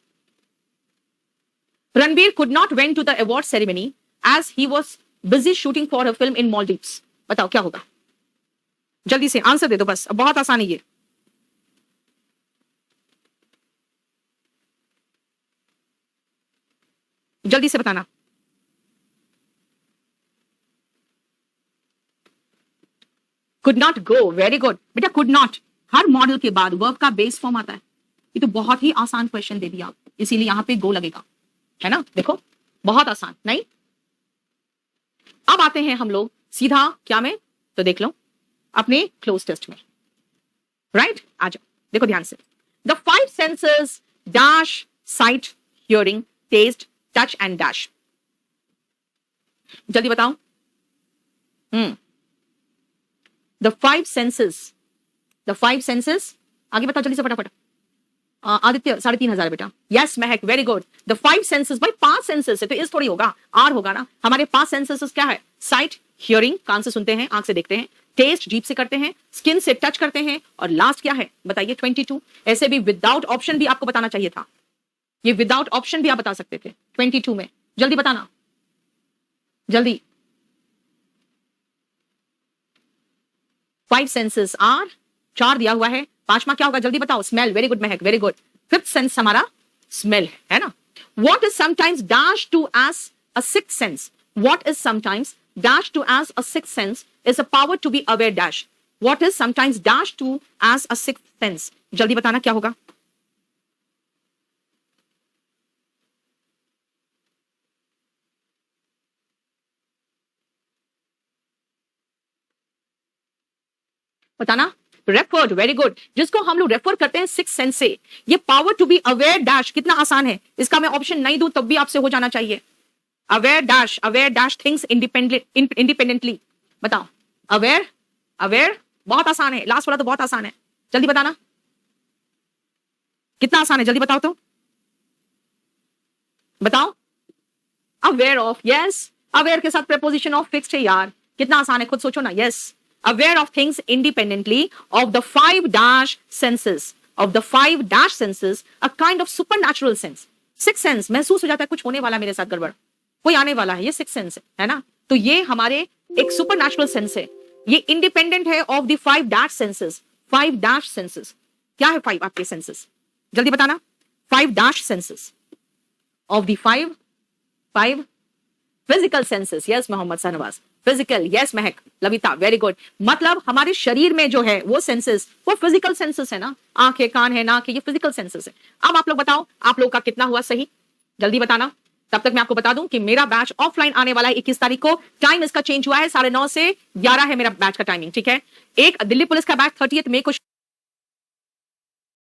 Ranbir could not went to the award ceremony as he was busy shooting for a film in Maldives, बताओ क्या होगा, जल्दी से आंसर दे दो बस, अब बहुत आसान है ये। जल्दी से बताना, could not go, very good बेटा, कुड नॉट हर मॉडल के बाद वर्ब का बेस फॉर्म आता है, ये तो बहुत ही आसान क्वेश्चन दे दिया, इसीलिए यहां पे गो लगेगा, है ना। देखो बहुत आसान नहीं। अब आते हैं हम लोग सीधा क्या में, तो देख लो अपने क्लोज टेस्ट में, राइट। आ जाओ, देखो ध्यान से। The 5 senses dash sight, hearing, taste, touch and dash. जल्दी बताओ। द 5 सेंसेस, द 5 सेंसेस, आगे बताओ जल्दी से फटाफट। आदित्य 3,500 बेटा। Yes Mahak, very good. The 5 senses, भाई 5 सेंसेस है तो इस थोड़ी होगा, आर होगा ना। हमारे 5 सेंसेस क्या है? साइट, हियरिंग, कान से सुनते हैं, आंख से देखते हैं, टेस्ट, जीभ से करते हैं, स्किन से टच करते हैं, और लास्ट क्या है बताइए? 22। ऐसे भी विदाउट ऑप्शन भी आपको बताना चाहिए था, ये विदाउट ऑप्शन भी आप बता सकते थे 22 में। जल्दी बताना, जल्दी। 5 सेंसेस आर, 4 दिया हुआ है, 5वां क्या होगा जल्दी बताओ? स्मेल, वेरी गुड महक, वेरी गुड। 5th सेंस हमारा स्मेल है ना। What is sometimes dashed to as a sixth sense? What is sometimes dashed to as a sixth sense is a power to be aware dash. What is sometimes dashed to as a sixth sense? जल्दी बताना क्या होगा? बताना। Referred, very good. जिसको हम लोग refer करते हैं सिक्स सेंस से, ये power to be aware dash कितना आसान है, इसका मैं ऑप्शन नहीं दूं तब भी आपसे हो जाना चाहिए। Aware dash things independently. बताओ अवेयर, अवेयर बहुत आसान है, लास्ट वाला तो बहुत आसान है, जल्दी बताना कितना आसान है, जल्दी बताओ तो बताओ। अवेयर ऑफ, यस, अवेयर के साथ प्रेपोजिशन ऑफ फिक्स्ड है यार, कितना आसान है, खुद सोचो ना। Yes, aware of things independently of the 5 dash senses, of the 5 dash senses, a kind of supernatural sense. Sixth sense महसूस हो जाता है कुछ होने वाला मेरे साथ गड़बड़, कोई आने वाला है, ये sixth sense है ना। तो ये हमारे एक supernatural sense है, ये independent है of the 5 dash senses. 5 dash senses क्या है? 5 आपके senses जल्दी बताना। 5 dash senses of the 5 physical senses. Yes Mohammad Shahnawaz, physical, yes Mehak, Lavita, very good. मतलब हमारे शरीर में जो है वो सेंसेस, वो फिजिकल सेंसेस है ना, आंखें, कान है, नाक है, ये फिजिकल सेंसेस है। अब आप लोग बताओ आप लोग का कितना हुआ सही, जल्दी बताना। तब तक मैं आपको बता दूं कि मेरा बैच ऑफलाइन आने वाला है 21 तारीख को। टाइम इसका चेंज हुआ है, 9:30 से 11 है मेरा बैच का टाइमिंग, ठीक है। एक दिल्ली पुलिस का बैच 30 मई को